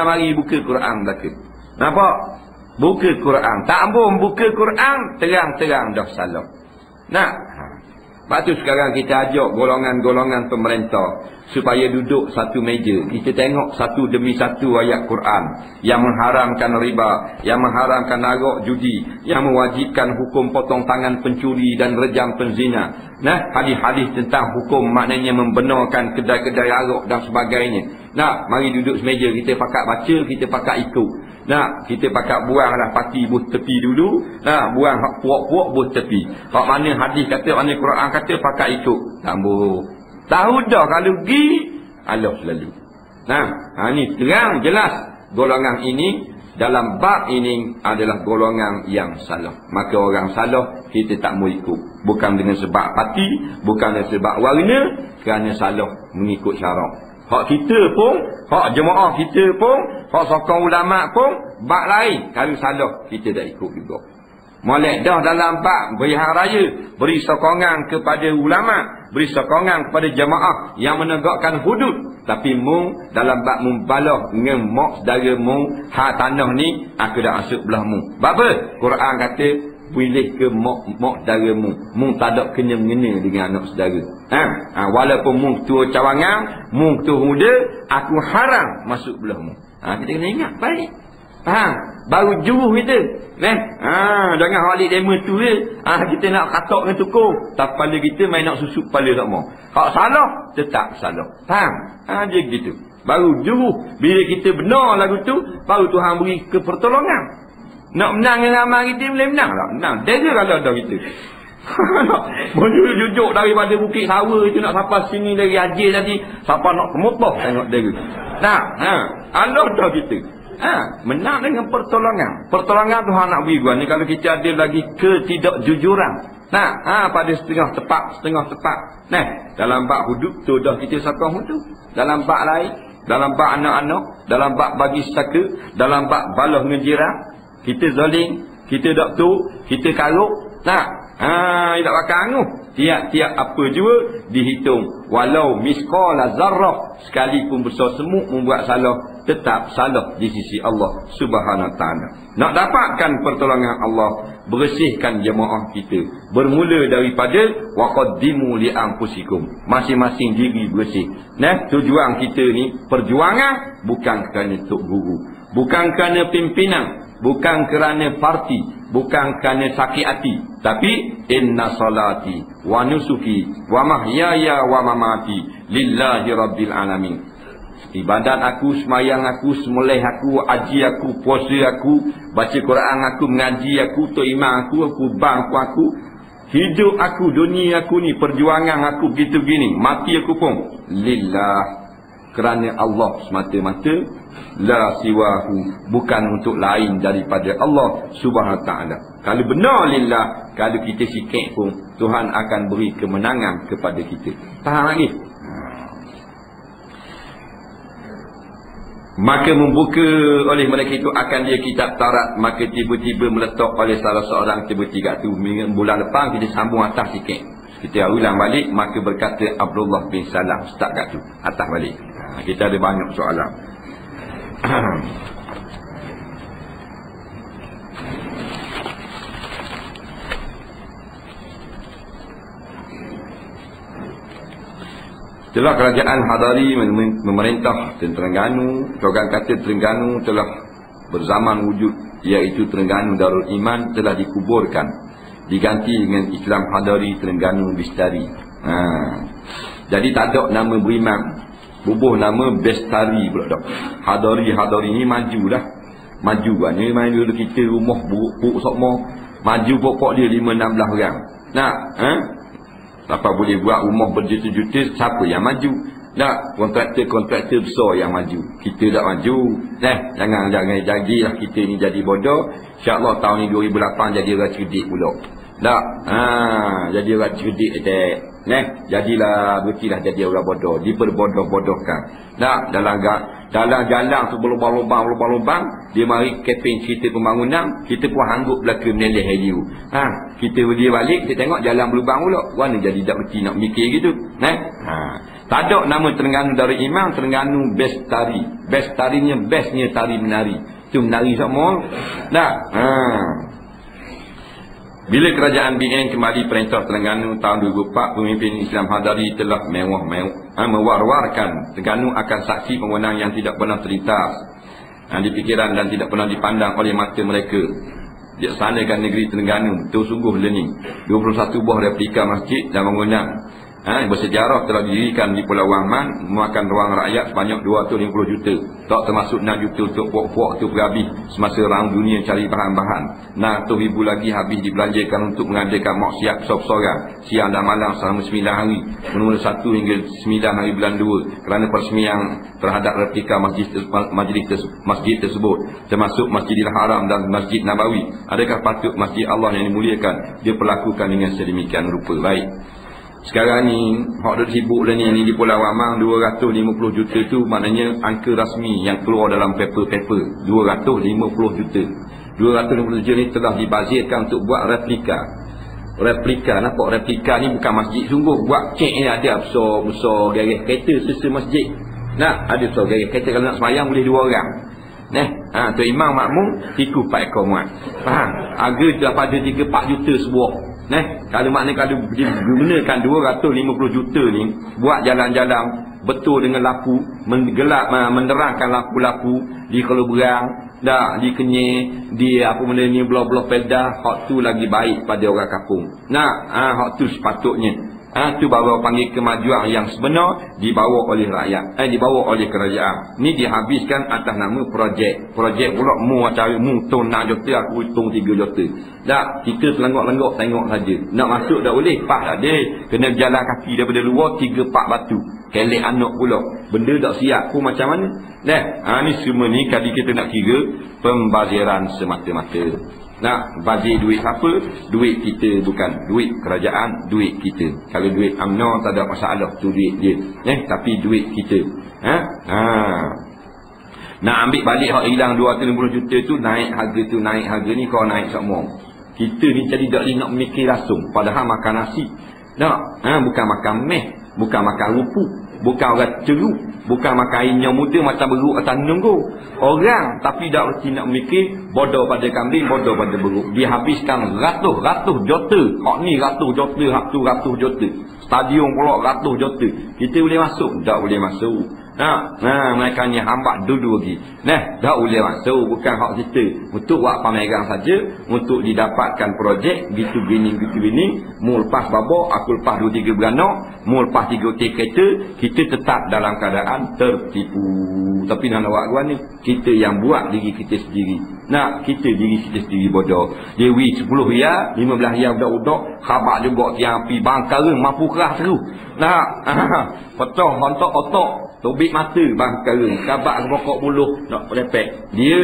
Mari buka Quran belakang. Nampak? Buka Quran. Tak ambung buka Quran, terang-terang dah salah. Sebab tu sekarang kita ajak golongan-golongan pemerintah supaya duduk satu meja. Kita tengok satu demi satu ayat Quran yang mengharamkan riba, yang mengharamkan arak judi, yang mewajibkan hukum potong tangan pencuri dan rejam penzina. Hadis-hadis tentang hukum maknanya membenarkan kedai-kedai arak dan sebagainya. Mari duduk semeja, kita pakat baca, kita pakat ikut. Kita pakat buanglah parti buh tepi dulu. Buang hak puak-puak buh tepi. Hak mana hadis kata, mana Quran kata, pakat ikut. Tahu dah kalau pergi Allah selalu. Ni terang jelas golongan ini dalam bab ini adalah golongan yang salah. Maka orang salah kita tak mau ikut. Bukan dengan sebab parti, bukan dengan sebab warna, kerana salah mengikut syarak. Hak kita pun, hak jemaah kita pun, hak sokong ulama pun, bab lain. Kalau salah, kita dah ikut juga. Molek dah dalam bab beri hari raya, beri sokongan kepada ulama, beri sokongan kepada jemaah yang menegakkan hudud. Tapi mu dalam bab membalah dengan mak saudara mu, hak tanah ni, aku dah masuk belah mu. Bab apa? Quran kata, pilih ke mak saudara mu tak ada kena-mengena dengan anak saudara. Walaupun mu tua cawangan, mu tua muda, aku haram masuk belah mu. Kita kena ingat baik. Baru juruh kita. Jangan halik demo tu kita nak katak dengan tukung, tak kepala kita main nak susuk kepala tak mau. Hak salah, tetap salah. Dia gitu. Baru juruh. Bila kita benar lagu tu, baru Tuhan beri ke pertolongan. Nak menang dengan amal kita boleh menang tak? Menang. Dera kalau ada kita. Menjujuk daripada Bukit Sawa itu nak sampai sini dari Aceh tadi, siapa nak kemutah tengok dera. Allah dah kita. Menang dengan pertolongan. Pertolongan Tuhan nak beri gua ni kalau kita ada lagi ketidakjujuran. Pada setengah tepat. Dalam bab hudud tu dah kita sokong hudud. Dalam bab lain, dalam bab anak-anak, dalam bab bagi sedekah, dalam bab balas dengan jiran, kita zalim, kita tak tu, kita karuk. Dia tak pakai anguh. Tiap-tiap apa juga dihitung. Walau misqala zarrah, sekalipun besar semut membuat salah, tetap salah di sisi Allah Subhanahu Wa Taala. Nak dapatkan pertolongan Allah, bersihkan jemaah kita. Bermula daripada waqaddimu li anfusikum. Masing-masing diri bersih. Nah, tujuan kita ni perjuangan bukan kerana tok guru, bukan kerana pimpinan, bukan kerana parti, bukan kerana sakit hati, tapi inna salati wa nusuki wa mahyaya wa mamati lillahi rabbil alamin. Ibadat aku, semayang aku, semulai aku, haji aku, puasa aku, baca Quran aku, mengaji aku, tok imam aku bang aku, hidup aku, dunia aku ni, perjuangan aku begitu begini, mati aku pun lillah, kerana Allah semata-mata, la siwahu, bukan untuk lain daripada Allah Subhanahu Wa Taala. Kalau benar lillah, kalau kita sikit pun Tuhan akan beri kemenangan kepada kita. Tahan lagi. Maka membuka oleh mereka itu akan dia kitab Taurat, maka tiba-tiba meletak oleh salah seorang tiba-tiba tu bulan depan kita sambung atas sikit. Kita ulang balik, maka berkata Abdullah bin Salam, start kat tu, atas balik. Kita ada banyak soalan. Telah kerajaan Hadari memerintah Terengganu, program kata Terengganu telah berzaman wujud, iaitu Terengganu Darul Iman telah dikuburkan, diganti dengan Islam Hadari Terengganu Bestari. Jadi tak ada nama beriman, bubuh nama Bestari pula dah. Hadari ni majulah. Maju kan ni, main dulu kita rumah buruk sokmo, maju pokok dia 5-16 orang. Nak apa boleh buat rumah berjuta-juta, siapa yang maju? Tak, kontraktor besar yang maju. Kita tak maju. Jangan jadilah kita ni jadi bodoh. InsyaAllah tahun ni 2008 jadi orang cerdik pula. Tak, jadi orang cerdik tak. Jadilah, berhentilah jadi orang bodoh. Diperbodoh-bodohkan. Tak, dalam jalan tu berlubang-lubang, dia mari keping cerita pembangunan, kita pun hanggup belaka meneleh heliu. Kita dia balik, kita tengok jalan berlubang pula. Mana jadi tak berhenti nak mikir gitu. Tak ada nama Terengganu Darul Iman, Terengganu Bestari. Bestarinya bestnya tari menari. Itu menari semua. Tak. Bila kerajaan BN kembali perintah Terengganu tahun 2004, pemimpin Islam Hadari telah mewar-warkan Terengganu akan saksi pemwenang yang tidak pernah terlintas di fikiran dan tidak pernah dipandang oleh mata mereka. Dilaksanakan negeri Terengganu betul sungguh learning. 21 buah replika masjid dan bangunan bersejarah telah didirikan di Pulau Wangman, memakan ruang rakyat sebanyak 250 juta. Tak termasuk 6 juta untuk puak-puak tu berhabis semasa orang dunia cari bahan-bahan. 600 ribu lagi habis dibelanjakan untuk mengadakan maksiat besar-besaran siang dan malam selama 9 hari, mula 1 hingga 9 hari bulan 2, kerana persemian terhadap replika masjid tersebut, termasuk Masjidil Haram dan Masjid Nabawi. Adakah patut masjid Allah yang dimuliakan diperlakukan dengan sedemikian rupa? Baik. Sekarang ni, hak dah sibuk dah ni di Pulau Wamang, 250 juta tu maknanya angka rasmi yang keluar dalam paper-paper. 250 juta. 250 juta ni telah dibazirkan untuk buat replika. Replika, nampak replika ni bukan masjid sungguh. Buat cek ni ada besar garis kereta sesa masjid. Ada besar garis kereta, kalau nak semayang boleh 2 orang. Tu imam makmum, tiku 4 ekor muat. Faham? Harga dah pada 3-4 juta sebuah. Kalau maknanya kalau digunakan 250 juta ni buat jalan-jalan betul dengan lampu, menerangkan lampu-lampu di Keluberang, di Kenyir, di apa benda ni, blok-blok Peldah, hak tu lagi baik pada orang kampung. Hak tu sepatutnya. Tu baru panggil kemajuan yang sebenar dibawa oleh rakyat, dibawa oleh kerajaan. Ni dihabiskan atas nama projek. Projek pula mu cari mu hitung 6 juta, aku hitung 3 juta. Tak, kita telenggok-lenggok tengok saja. Nak masuk tak boleh, pak tak ada. Kena berjalan kaki daripada luar 3-4 batu. Kelek anak pula. Benda tak siap pun macam mana? Ni semua ni kali kita nak kira pembaziran semata-mata. Nak bazir duit apa? Duit kita, bukan duit kerajaan, duit kita. Kalau duit UMNO tak ada masalah, tu duit dia. Tapi duit kita. Nak ambil balik hak hilang 250 juta tu, naik harga ni kau naik semua. Kita ni jadi tak boleh nak mikir langsung. Padahal makan nasi. Bukan makan meh, bukan makan rumput. Bukan orang ceruk, bukan makan inyong muda macam beruk atas nunggu. Orang tapi tak berhenti nak mikir, bodoh pada kambing, bodoh pada beruk. Dia habiskan ratus juta. Hak ni ratus juta, hak tu ratus juta. Stadium pula ratus juta. Kita boleh masuk? Tak boleh masuk. Mereka ni hamba dulu lagi. Tak boleh masuk. Bukan hak kita. Untuk buat pameran saja, untuk didapatkan projek gitu gini. Mu lepas babak, aku lepas 2-3 beranak, mu lepas 3 hotel kereta, kita tetap dalam keadaan tertipu. Tapi nak buat gua ni, kita yang buat diri kita sendiri. Kita diri kita sendiri bodoh. Dewi 10 ya, 15 ya budak-budak, khabar juga tiang api bangkareng mampu keras terus. Pecah hontok otak, tobik mata bangkareng, khabar pokok buluh nak lepek. Dia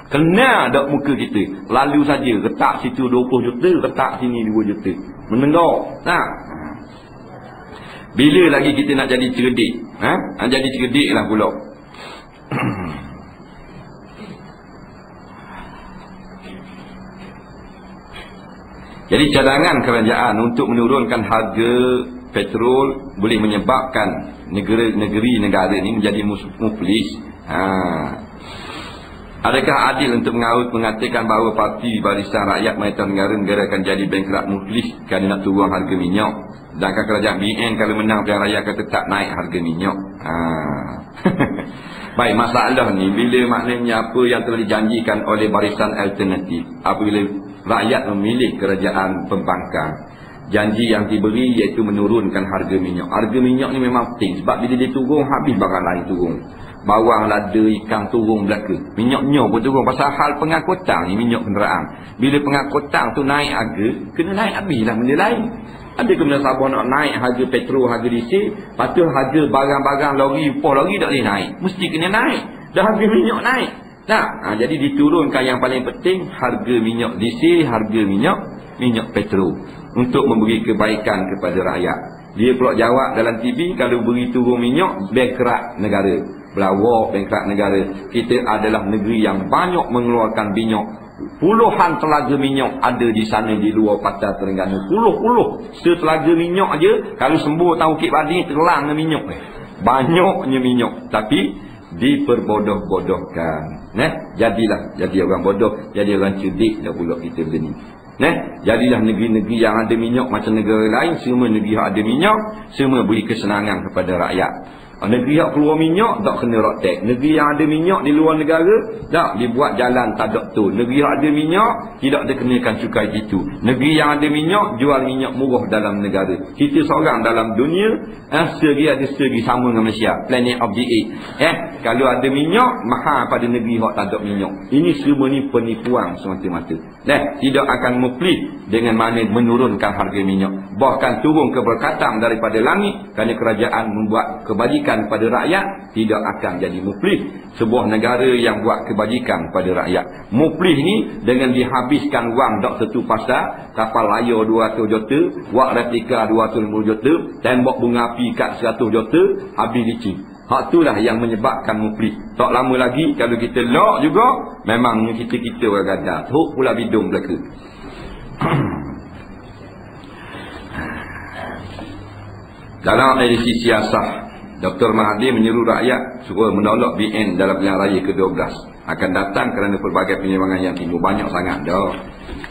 kena dak muka kita. Lalu saja letak situ 20 juta, letak sini 2 juta. Mendengar. Bila lagi kita nak jadi cerdik? Nak jadi cerdik lah pula. Jadi cadangan kerajaan untuk menurunkan harga petrol boleh menyebabkan negara ini menjadi muflis. Adakah adil untuk mengatakan bahawa parti Barisan Rakyat Mayoritas Negara akan jadi bankrupt muflis kerana nak turun harga minyak? Sedangkan kerajaan BN kalau menang pilihan raya akan tetap naik harga minyak. Baik, masalah ni bila maknanya apa yang telah dijanjikan oleh Barisan Alternatif apabila rakyat memilih kerajaan pembangkang, janji yang diberi iaitu menurunkan harga minyak. Harga minyak ni memang penting sebab bila dia turun habis barang lain turun. Bawang, lada, ikan turun belaka. Minyaknya pun turun pasal hal pengangkutan ni, minyak kenderaan. Bila pengangkutan tu naik harga, kena naik habislah benda lain. Ada kemudian Sabah nak naik harga petrol, harga diesel, lepas tu harga barang-barang lori, lori tak boleh naik. Mesti kena naik. Dah harga minyak naik. Jadi diturunkan yang paling penting harga minyak diesel, harga minyak petrol untuk memberi kebaikan kepada rakyat. Dia pula jawab dalam TV, kalau beri turun minyak, bankrupt negara. Belawak bankrupt negara. Kita adalah negeri yang banyak mengeluarkan minyak. Puluhan telaga minyak ada di sana di luar Pantai Terengganu. Puluh setelaga minyak aja. Kalau sembuh tahu Bukit Bading terlang minyak. Banyaknya minyak. Tapi diperbodoh-bodohkan. Jadi orang bodoh, jadi orang cerdik dah pula kita begini. Jadilah negeri-negeri yang ada minyak macam negara lain, semua negeri yang ada minyak, semua beri kesenangan kepada rakyat. Negeri yang keluar minyak tak kena road tax. Negeri yang ada minyak di luar negara tak dibuat jalan tak ada tol. Negeri yang ada minyak tidak dikenakan cukai itu. Negeri yang ada minyak jual minyak murah dalam negara. Kita seorang dalam dunia segi ada segi sama dengan Malaysia, planet of the eight. Kalau ada minyak mahal pada negeri yang tak ada minyak. Ini semua ni penipuan semata-mata. Tidak akan muflis dengan mana menurunkan harga minyak, bahkan turun keberkatan daripada langit kerana kerajaan membuat kebajikan pada rakyat. Tidak akan jadi muflis sebuah negara yang buat kebajikan pada rakyat. Muflis ni dengan dihabiskan wang tak tentu pasal, kapal layar 200 juta, buat replika 250 juta, tembok bunga api kat 100 juta, habis licin. Hak itulah yang menyebabkan muflis. Tak lama lagi kalau kita lock juga, memang kita orang gadar. Teruk pula bidung belaka. Dalam edisi siasah, Dr. Mahathir menyeru rakyat supaya menolak BN dalam pilihan raya ke-12 akan datang kerana pelbagai penyimpangan yang timbul. Banyak sangat dah.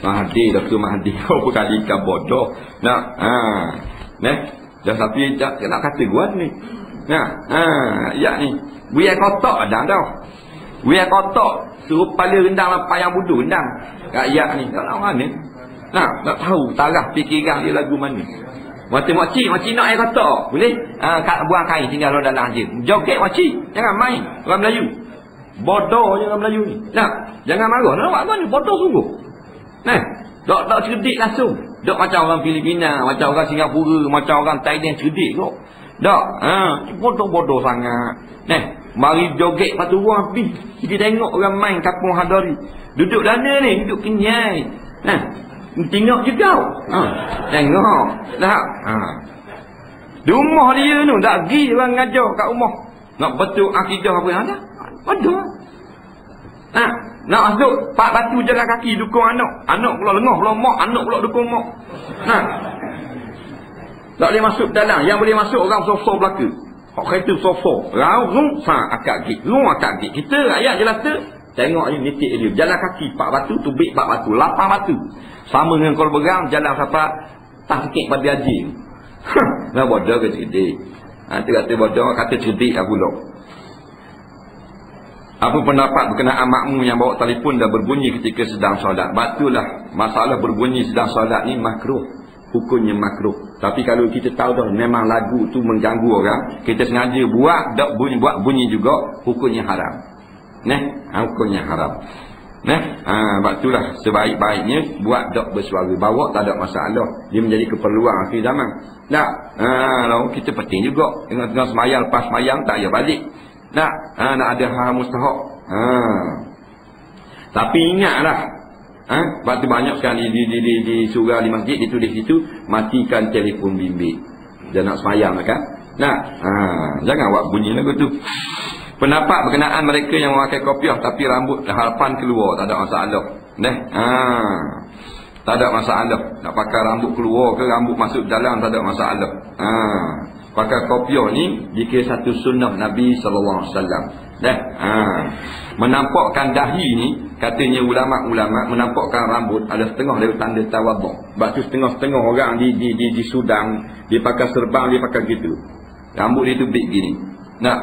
Dr. Mahathir berapa kali ikan bodoh. Dah tapi nak kata gua ni. Ya ni. Buaya kotak dah dah. Buaya kotak suruh kepala rendang lampau yang bodoh rendang. Rakyat ni tak tahu mana. Tak tahu taraf fikiran dia lagu mana. Makcik nak air kotak. Boleh? Buang kain tinggal dalam je. Joget makcik. Jangan main. Orang Melayu. Bodoh je orang Melayu ni. Jangan marah. Nak buat ni bodoh sungguh. Tak cerdik langsung. Tak macam orang Filipina, macam orang Singapura, macam orang Thailand cerdik kok. Tak. Bodoh-bodoh sangat. Mari joget lepas tu buang habis. Kita tengok orang main kampung Hadari. Duduk dana ni, duduk kenyai. Tengok juga. Tengok. Di rumah dia tu tak pergi orang ngajar kat rumah. Nak betul akidah apa yang ada? Ada. Nak masuk pak batu jalan kaki dukung anak. Anak pula lengah pula mak, anak pula dukung mak. Tak boleh masuk dalam. Yang boleh masuk orang besar belaka. Hak kereta sofa. Rung akak gig. Rung akak gig. Kita rakyat jelata tengok ni nitik dia. Jalan kaki 4 batu, tubik 4 batu, 8 batu. Sama dengan kalau berang jalan sampai tak sikit pada haji. Nah bodoh ke cerdik. Nanti kata bodoh, kata cerdik aku pula. Apa pendapat berkenaan makmum yang bawa telefon dan berbunyi ketika sedang solat? Batulah masalah berbunyi sedang solat ni makruh. Hukumnya makruh. Tapi kalau kita tahu dah memang lagu tu mengganggu orang, kita sengaja buat bunyi juga, hukumnya haram. Hukumnya haram. Sebab itulah sebaik-baiknya buat dak bersuara. Bawa tak ada masalah. Dia menjadi keperluan akhir zaman. Lalu kita penting juga. Tengah semayang, lepas semayang tak payah balik. Nak ada hal mustahak. Tapi ingatlah. Sebab tu banyak sekali di surah di masjid ditulis itu, matikan telefon bimbit. Dia nak semayang kan? Jangan buat bunyi lagu tu. Pendapat berkenaan mereka yang memakai kopiah tapi rambut harapan keluar, tak ada masalah. Tak ada masalah. Nak pakai rambut keluar ke rambut masuk dalam, tak ada masalah. Pakai kopiah ni dikira satu sunnah Nabi SAW. Menampakkan dahi ni, katanya ulama-ulama, menampakkan rambut ada setengah dari tanda tawaduk. Sebab tu setengah-setengah orang di Sudan, dia pakai serban, dia pakai gitu. Rambut dia tu big gini. Dia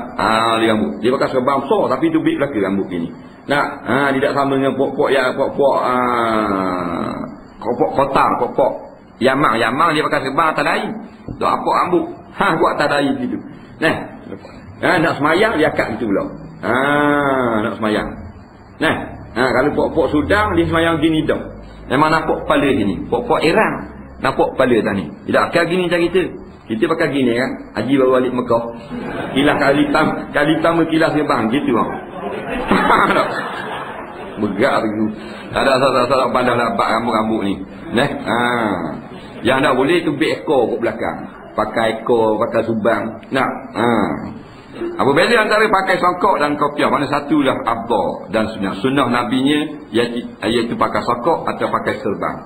rambut. Dia pakai serban besar tapi tu big belaka rambut gini. Dia tak sama dengan pokok kotar, pokok Yamang dia pakai serban atas dahi. Tu apa rambut? Buat atas dahi gitu. Nak semayang dia akak gitu pula. Nak semayang. Kalau pokok Sudan dia semayang gini dah. Memang nampak kepala gini. Pokok Iran nampak kepala tadi. Tidak akal gini macam kita. Kita pakai gini kan. Haji baru balik Mekah. Kilas kali pertama kilas dia bang gitu bang. Begak tu. Ada pandang dapat rambut-rambut ni. Yang tak boleh tu beg ekor kat belakang. Pakai ekor, pakai subang. Apa beza antara pakai songkok dan kopiah? Mana satu dah afdal dan sunnah. Sunnah nabinya iaitu pakai songkok atau pakai serban.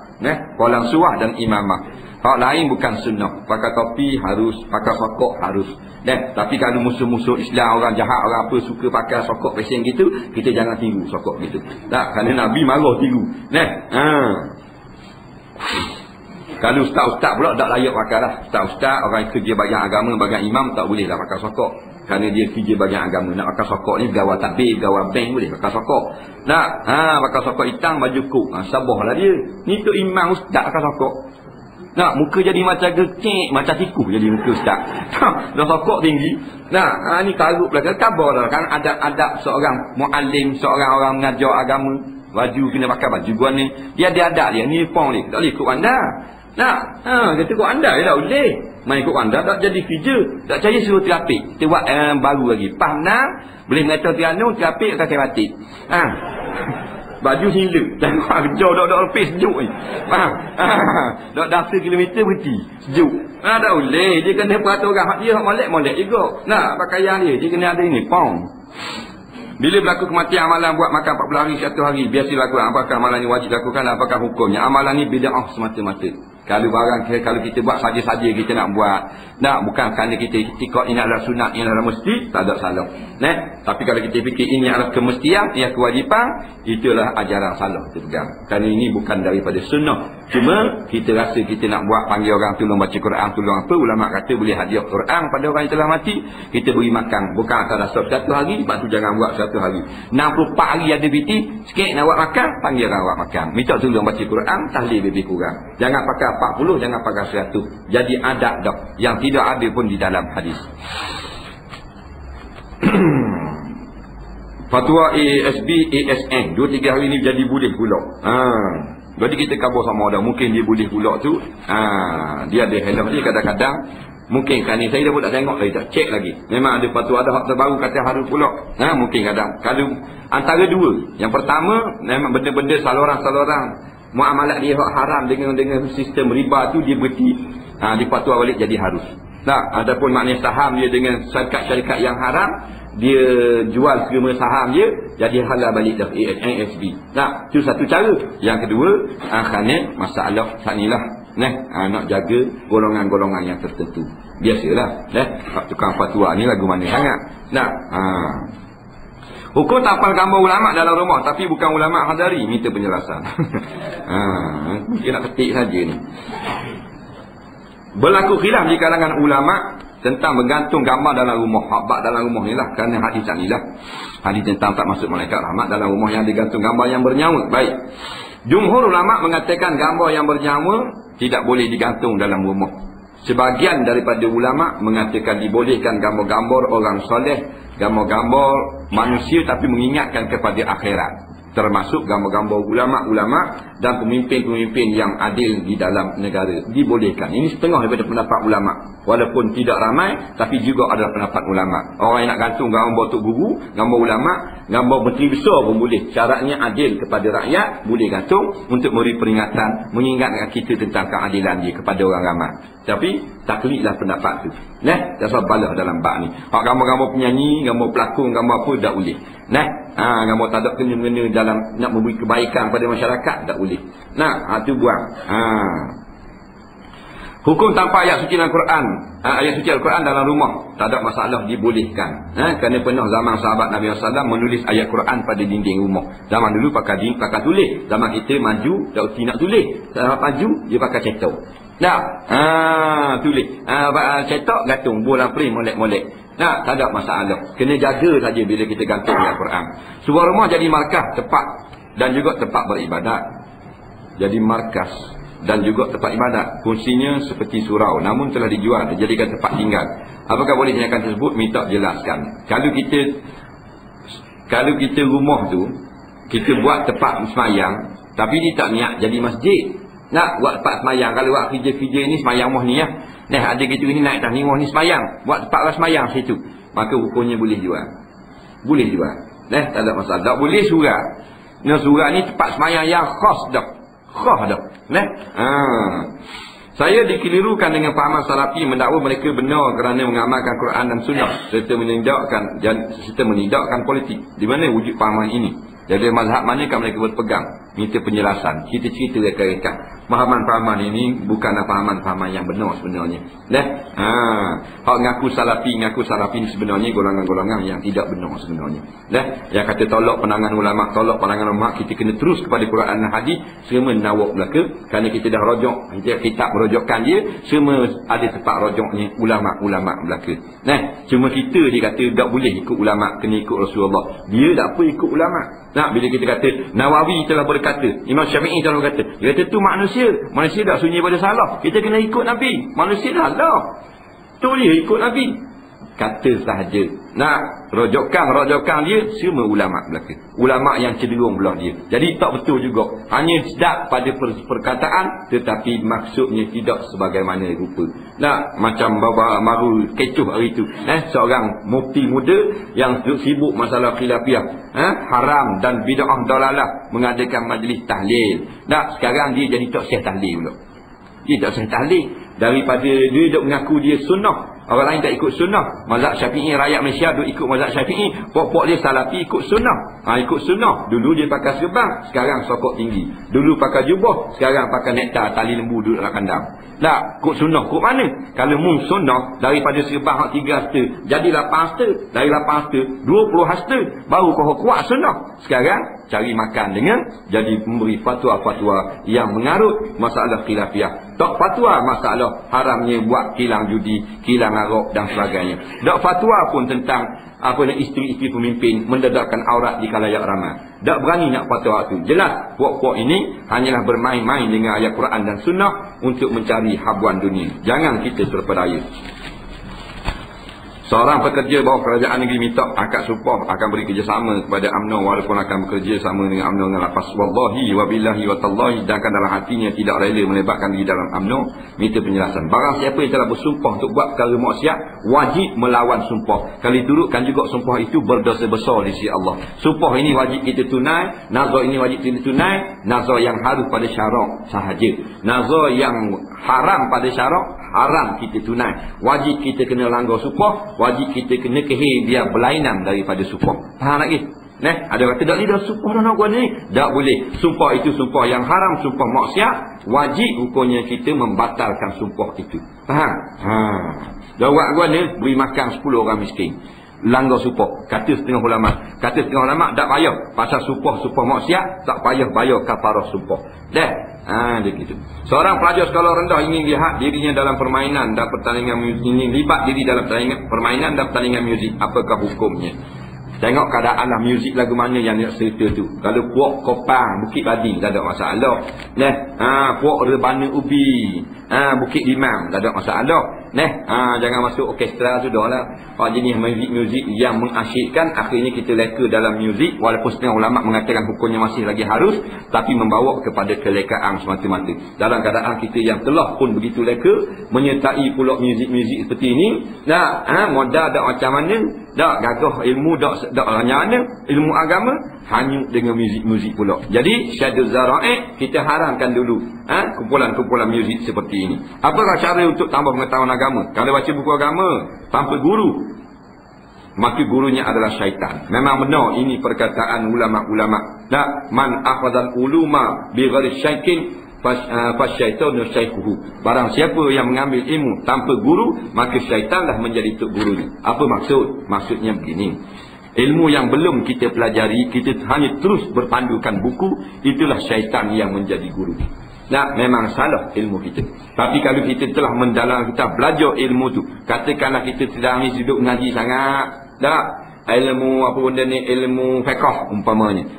Kolam suah dan imamah. Hak lain bukan sunnah. Pakai topi harus, pakai songkok harus. Tapi kalau musuh-musuh Islam, orang jahat, orang apa suka pakai songkok pesen gitu, kita jangan tiru songkok gitu. Kerana Nabi marah tiru. Kalau ustaz-ustaz pula tak layak pakai lah. Ustaz-ustaz, orang kerja bagian agama, bagian imam, tak boleh lah pakai sokok. Kerana dia kerja bagian agama. Nak pakai sokok ni, gawat takbir, gawat bank boleh pakai sokok. Pakai sokok hitam, baju kuk. Sabah lah dia. Ni tu imam ustaz pakai sokok. Muka jadi macam gekek, macam tikus jadi muka ustaz. Dah sokok tinggi. Ni karut belakang, kabar lah. Kan adab seorang mu'alim, seorang orang mengajar agama. Baju kena pakai baju gua ni. Dia ada adab dia. Ni pong ni. Tak boleh ikut anda. Kata ikut anda je tak boleh. Main ikut anda tak jadi kerja. Tak percaya suruh terapik. Kita buat baru lagi. Faham nak? Boleh mengata tiano, terapik akan keratik. Baju hingga. Tengok kerja dok lepis sejuk ni. Faham? Dok dah 1 kilometer berhenti. Sejuk. Tak boleh. Dia kena peraturan hak dia. Hak molek juga. Pakaian dia. Dia kena ada ini. Pong. Bila berlaku kematian amalan buat makan 40 hari 1 hari, biasa lakukan. Apakah amalan ini wajib lakukan? Apakah hukumnya? Amalan ini bid'ah semata-mata. Kalau kita buat saja-saja kita nak buat, bukan kerana kita itikad ini adalah sunat, ini adalah mesti, tak ada salah. Tapi kalau kita fikir ini adalah kemestian, ia kewajipan, itulah ajaran salah kita pegang. Kerana ini bukan daripada sunnah. Cuma kita rasa kita nak buat, panggil orang tolong baca Quran, tolong apa, ulama kata boleh hadiah Quran pada orang yang telah mati, kita beri makan. Bukan atas dasar 1 hari, sebab tu jangan buat 1 hari. 64 hari ada biti, sikit nak buat makan, panggil orang buat makan. Minta tolong baca Quran, tahlil lebih kurang. Jangan pakai 40, jangan pakai 100. Jadi adab dah yang tidak ada pun di dalam hadis. Fatwa ASB, ASN 2-3 hari ni jadi boleh pula. Jadi kita kabur sama ada. Mungkin dia boleh pula tu. Dia ada helm dia kadang-kadang. Mungkin kan ni saya dah pun tak tengok lagi, tak cek lagi. Memang ada fatwa ada hak terbaru kata harus pula. Mungkin kadang. Kalau antara dua. Yang pertama memang benda-benda saluran-saluran muamalat dia haram dengan sistem riba tu dia berhenti. Dia fatwa balik jadi harus. Adapun maknanya saham dia dengan syarikat-syarikat yang haram, dia jual segala saham dia jadi halal balik dah ASB. Itu satu cara. Yang kedua, kerana masalah sanilah Nak jaga golongan-golongan yang tertentu. Biasalah. Tukang fatwa ni lagu mana sangat. Hukum tapal gambar ulama dalam rumah, tapi bukan ulama hadari, minta penjelasan. Mungkin nak ketik saja ni. Berlaku khilaf di kalangan ulama tentang bergantung gambar dalam rumah. Habak dalam rumah ni lah, kerana hadis ni lah. Hadis tentang tak masuk malaikat rahmat dalam rumah yang digantung gambar yang bernyawa. Baik. Jumhur ulama mengatakan gambar yang bernyawa tidak boleh digantung dalam rumah. Sebahagian daripada ulama mengatakan dibolehkan gambar-gambar orang soleh, gambar-gambar manusia tapi mengingatkan kepada akhirat. Termasuk gambar-gambar ulama-ulama dan pemimpin-pemimpin yang adil di dalam negara. Dibolehkan. Ini setengah daripada pendapat ulama. Walaupun tidak ramai, tapi juga adalah pendapat ulama. Orang yang nak gantung gambar Tok Guru, gambar ulama, gambar menteri besar pun boleh. Syaratnya adil kepada rakyat, boleh gantung untuk memberi peringatan, mengingatkan kita tentang keadilan dia kepada orang ramai. Tapi taklidlah pendapat tu. Dasar balah dalam bab ni. Hak gambar-gambar penyanyi, gambar pelakon, gambar apa tak boleh. Gambar tak ada kena-mengena dalam nak memberi kebaikan pada masyarakat tak boleh. Tu buang. Hukum tanpa ayat suci Al-Quran. Ayat suci Al-Quran dalam rumah tak ada masalah, dibolehkan. Kerana pernah zaman sahabat Nabi SAW menulis ayat Quran pada dinding rumah. Zaman dulu pakai tulis. Zaman kita maju tak erti nak tulis. Zaman maju dia pakai cetok. Tulis. Cetok gantung bola frame molek-molek. Tak ada masalah. Kena jaga saja bila kita gantung ayat Quran. Sebuah rumah jadi markah tempat dan juga tempat beribadat. Jadi markas dan juga tempat ibadat. Fungsinya seperti surau, namun telah dijual, dijadikan tempat tinggal. Apakah boleh tindakan tersebut? Minta jelaskan. Kalau kita rumah tu kita buat tempat semayang, tapi dia tak niat jadi masjid, nak buat tempat semayang. Kalau buat kerja-kerja ni semayang mah ni ada gitu ni naik tahniah ni semayang, buat tempat orang semayang situ, maka hukumnya boleh jual. Boleh jual. Tak ada masalah. Tak boleh surat. Surat ni tempat semayang yang khas dah. Saya dikelirukan dengan fahaman salafi mendakwa mereka benar kerana mengamalkan Quran dan Sunnah serta menidakkan politik. Di mana wujud fahaman ini? Jadi mazhab manakah mereka berpegang? Minta penjelasan. Cerita-cerita reka-reka. Fahaman-fahaman ini bukanlah fahaman-fahaman yang benar sebenarnya. Hak ngaku salafi ni sebenarnya golongan-golongan yang tidak benar sebenarnya. Yang kata tolak pandangan ulama, kita kena terus kepada Quran dan hadis, semua nawak belaka kerana kita dah rojok, kitab merojokkan dia, semua ada tempat rojoknya ulama-ulama belaka. Cuma kita dia kata tak boleh ikut ulama, kena ikut Rasulullah. Dia tak apa ikut ulama. Bila kita kata Nawawi telah berkata, Imam Syafi'i telah berkata, dia kata tu manusia dah sunyi pada salah, kita kena ikut Nabi. Manusia dah lah, tu dia ikut Nabi. Kata sahaja. Rojokkan dia semua ulama belaka. Ulama yang cenderung belah dia. Jadi tak betul juga. Hanya sedap pada perkataan, tetapi maksudnya tidak sebagaimana rupa. Macam baba maru kecoh hari itu. Seorang mufti muda yang sibuk masalah khilafiyah, haram dan bid'ah dalalah, mengadakan majlis tahlil. Sekarang dia jadi tak syekh tahlil pula. Dia tak syekh tahlil. Daripada dia duk mengaku dia sunnah, orang lain tak ikut sunnah. Mazhab Syafi'i, rakyat Malaysia duk ikut mazhab Syafi'i, pokok dia salafi ikut sunnah. Ikut sunnah. Dulu dia pakai serban, sekarang sokok tinggi. Dulu pakai jubah, sekarang pakai nektar tali lembu duduk dalam kandang. Ikut sunnah, ikut mana? Kalau mung sunnah, daripada serban hak 3 hasta jadi 8 hasta, dari 8 hasta 20 hasta, baru kau kuat sunnah. Sekarang cari makan dengan jadi memberi fatwa-fatwa yang mengarut masalah khilafiyah. Tak fatwa masalah haramnya buat kilang judi, kilang arak dan sebagainya. Tak fatwa pun tentang isteri-isteri pemimpin mendedahkan aurat di khalayak ramai. Tak berani nak fatwa tu. Jelas puak-puak ini hanyalah bermain-main dengan ayat Quran dan Sunnah untuk mencari habuan dunia. Jangan kita terpedaya. Seorang pekerja bawah kerajaan negeri minta akad sumpah akan beri kerjasama kepada UMNO walaupun akan bekerja sama dengan UMNO dengan lafaz wallahi wa billahi wa tallahi, sedangkan dalam hatinya tidak rela melebatkan diri dalam UMNO. Minta penjelasan. Barang siapa yang telah bersumpah untuk buat perkara maksiat, wajib melawan sumpah. Kalau diturutkan juga sumpah itu berdosa besar di sisi Allah. Sumpah ini wajib kita tunai, nazar ini wajib kita tunai, nazar yang harus pada syarak sahaja. Nazar yang haram pada syarak, haram kita tunai. Wajib kita kena langgar sumpah, wajib kita kena kehir dia berlainan daripada sumpah. Faham lagi? Ada kata tak ni dah sumpah dah nak buat ni. Tak boleh. Sumpah itu sumpah yang haram, sumpah maksiat. Wajib hukumnya kita membatalkan sumpah itu. Faham? Dah buat gua ni beri makan 10 orang miskin. Langgar sumpah. Kata setengah ulama. Tak payah. Pasal sumpah maksiat, tak payah bayar kafarah sumpah. Dah. Dia gitu. Seorang pelajar sekolah rendah ingin lihat dirinya dalam permainan dan pertandingan muzik, ingin libat diri dalam permainan dan pertandingan muzik. Apakah hukumnya? Tengok keadaan lah muzik lagu mana yang nak cerita tu. Kalau puak Kopang, Bukit Bading, tak ada masalah. Puak Rebana Ubi, Bukit Imam, tak ada masalah. Jangan masuk orkestra sudahlah. Jenis muzik yang mengasyikkan, akhirnya kita leka dalam muzik. Walaupun setengah ulama mengatakan hukumnya masih lagi harus, tapi membawa kepada kelekaan semata-mata. Dalam keadaan kita yang telah pun begitu leka, menyertai pula muzik-muzik seperti ini, modal tak macam mana, tak gagah ilmu, tak hanya ada ilmu agama, hanyut dengan muzik-muzik pula. Jadi syaduz zara'i kita haramkan dulu kumpulan-kumpulan muzik seperti ini. Apakah cara untuk tambah pengetahuan agama? Kalau baca buku agama tanpa guru, maka gurunya adalah syaitan. Memang benar ini perkataan ulama-ulama. Man akhadhal uluma bi ghairi syaikin fasyaitanu syaikuhu. Barang siapa yang mengambil ilmu tanpa guru, maka syaitanlah menjadi tuk gurunya. Apa maksud? Maksudnya begini. Ilmu yang belum kita pelajari, kita hanya terus berpandukan buku, itulah syaitan yang menjadi guru. Memang salah ilmu kita. Tapi kalau kita telah mendalam, kita belajar ilmu tu, katakanlah kita sedang ni duduk ngaji sangat, ilmu apa benda ni, ilmu fiqh umpamanya,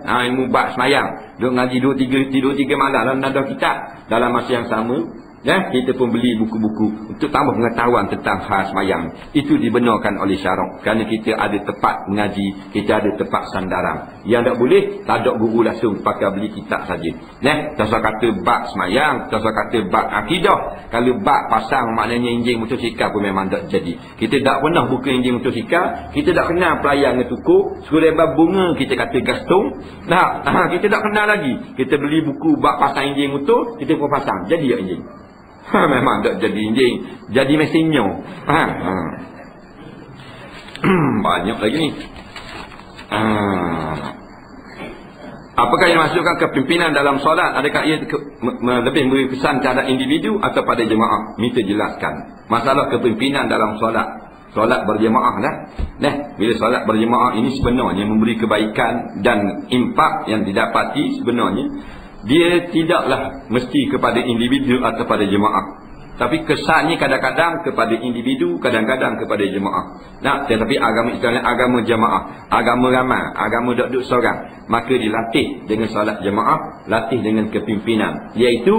ilmu bab semayang, duduk ngaji 2-3 malam dalam nada kitab. Dalam masa yang sama, kita pun beli buku-buku untuk tambah pengetahuan tentang hal semayang. Itu dibenarkan oleh syarak. Kerana kita ada tempat mengaji, kita ada tempat sandaran. Yang tak boleh, tak ada guru langsung, pakai beli kitab saja. Tak usah kata bab semayang, tak usah kata bab akidah. Kalau bab pasang maknanya enjing motosikal pun memang tak jadi. Kita tak pernah buka enjing motosikal, kita tak kenal pelayan dengan tukuk, sekolah bunga kita kata gastung. Kita tak kenal lagi. Kita beli buku bab pasang enjing motor, kita pun pasang. Jadi ya enjing. Memang tak jadi enjing, jadi mesinnya. Banyak lagi ni. Apakah yang masukkan kepimpinan dalam solat? Adakah ia lebih memberi kesan terhadap individu atau pada jemaah? Minta jelaskan masalah kepimpinan dalam solat. Solat berjemaah bila solat berjemaah ini sebenarnya memberi kebaikan dan impak yang didapati sebenarnya dia tidaklah mesti kepada individu atau pada jemaah. Tapi kesannya kadang-kadang kepada individu, kadang-kadang kepada jemaah. Tetapi agama Islam agama jemaah, agama ramai, agama duduk seorang. Maka dilatih dengan solat jemaah, latih dengan kepimpinan. Iaitu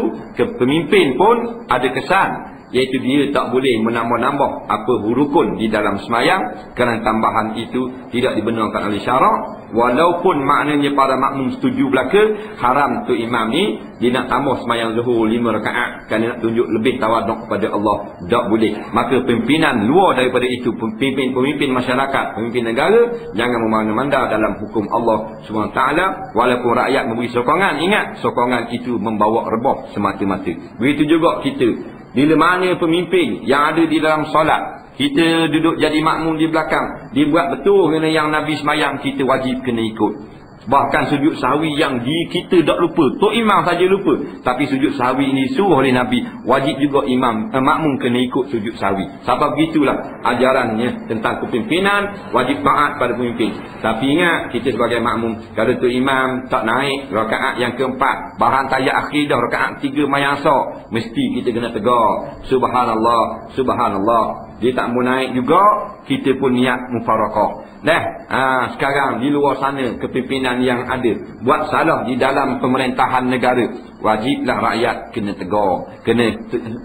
pemimpin pun ada kesan, iaitu dia tak boleh menambah-nambah apa rukun di dalam semayang, kerana tambahan itu tidak dibenarkan oleh syarak. Walaupun maknanya para makmum setuju belaka, haram tu imam ni dia nak tambah semayang zuhur 5 rakaat kerana nak tunjuk lebih tawaduk kepada Allah. Tak boleh. Maka pimpinan luar daripada itu, pemimpin masyarakat, pemimpin negara, jangan memandang-mandang dalam hukum Allah SWT. Walaupun rakyat memberi sokongan, ingat sokongan itu membawa rebah semata-mata. Begitu juga kita. Bila mana pemimpin yang ada di dalam solat, kita duduk jadi makmum di belakang, dia buat betul kena yang Nabi semayang, kita wajib kena ikut. Bahkan sujud sahwi yang kita tak lupa, Tok Imam saja lupa, tapi sujud sahwi ini suruh oleh Nabi, wajib juga makmum kena ikut sujud sahwi. Sebab begitulah ajarannya tentang kepimpinan, wajib taat pada pemimpin. Tapi ingat, kita sebagai makmum, kalau Tok Imam tak naik rakaat yang keempat, bahan tayat akhir dah rakaat 3 mayang sok, mesti kita kena tegar, subhanallah, subhanallah. Dia tak mau naik juga, kita pun niat mufarakah. Sekarang di luar sana kepimpinan yang ada buat salah di dalam pemerintahan negara, wajiblah rakyat kena tegar, kena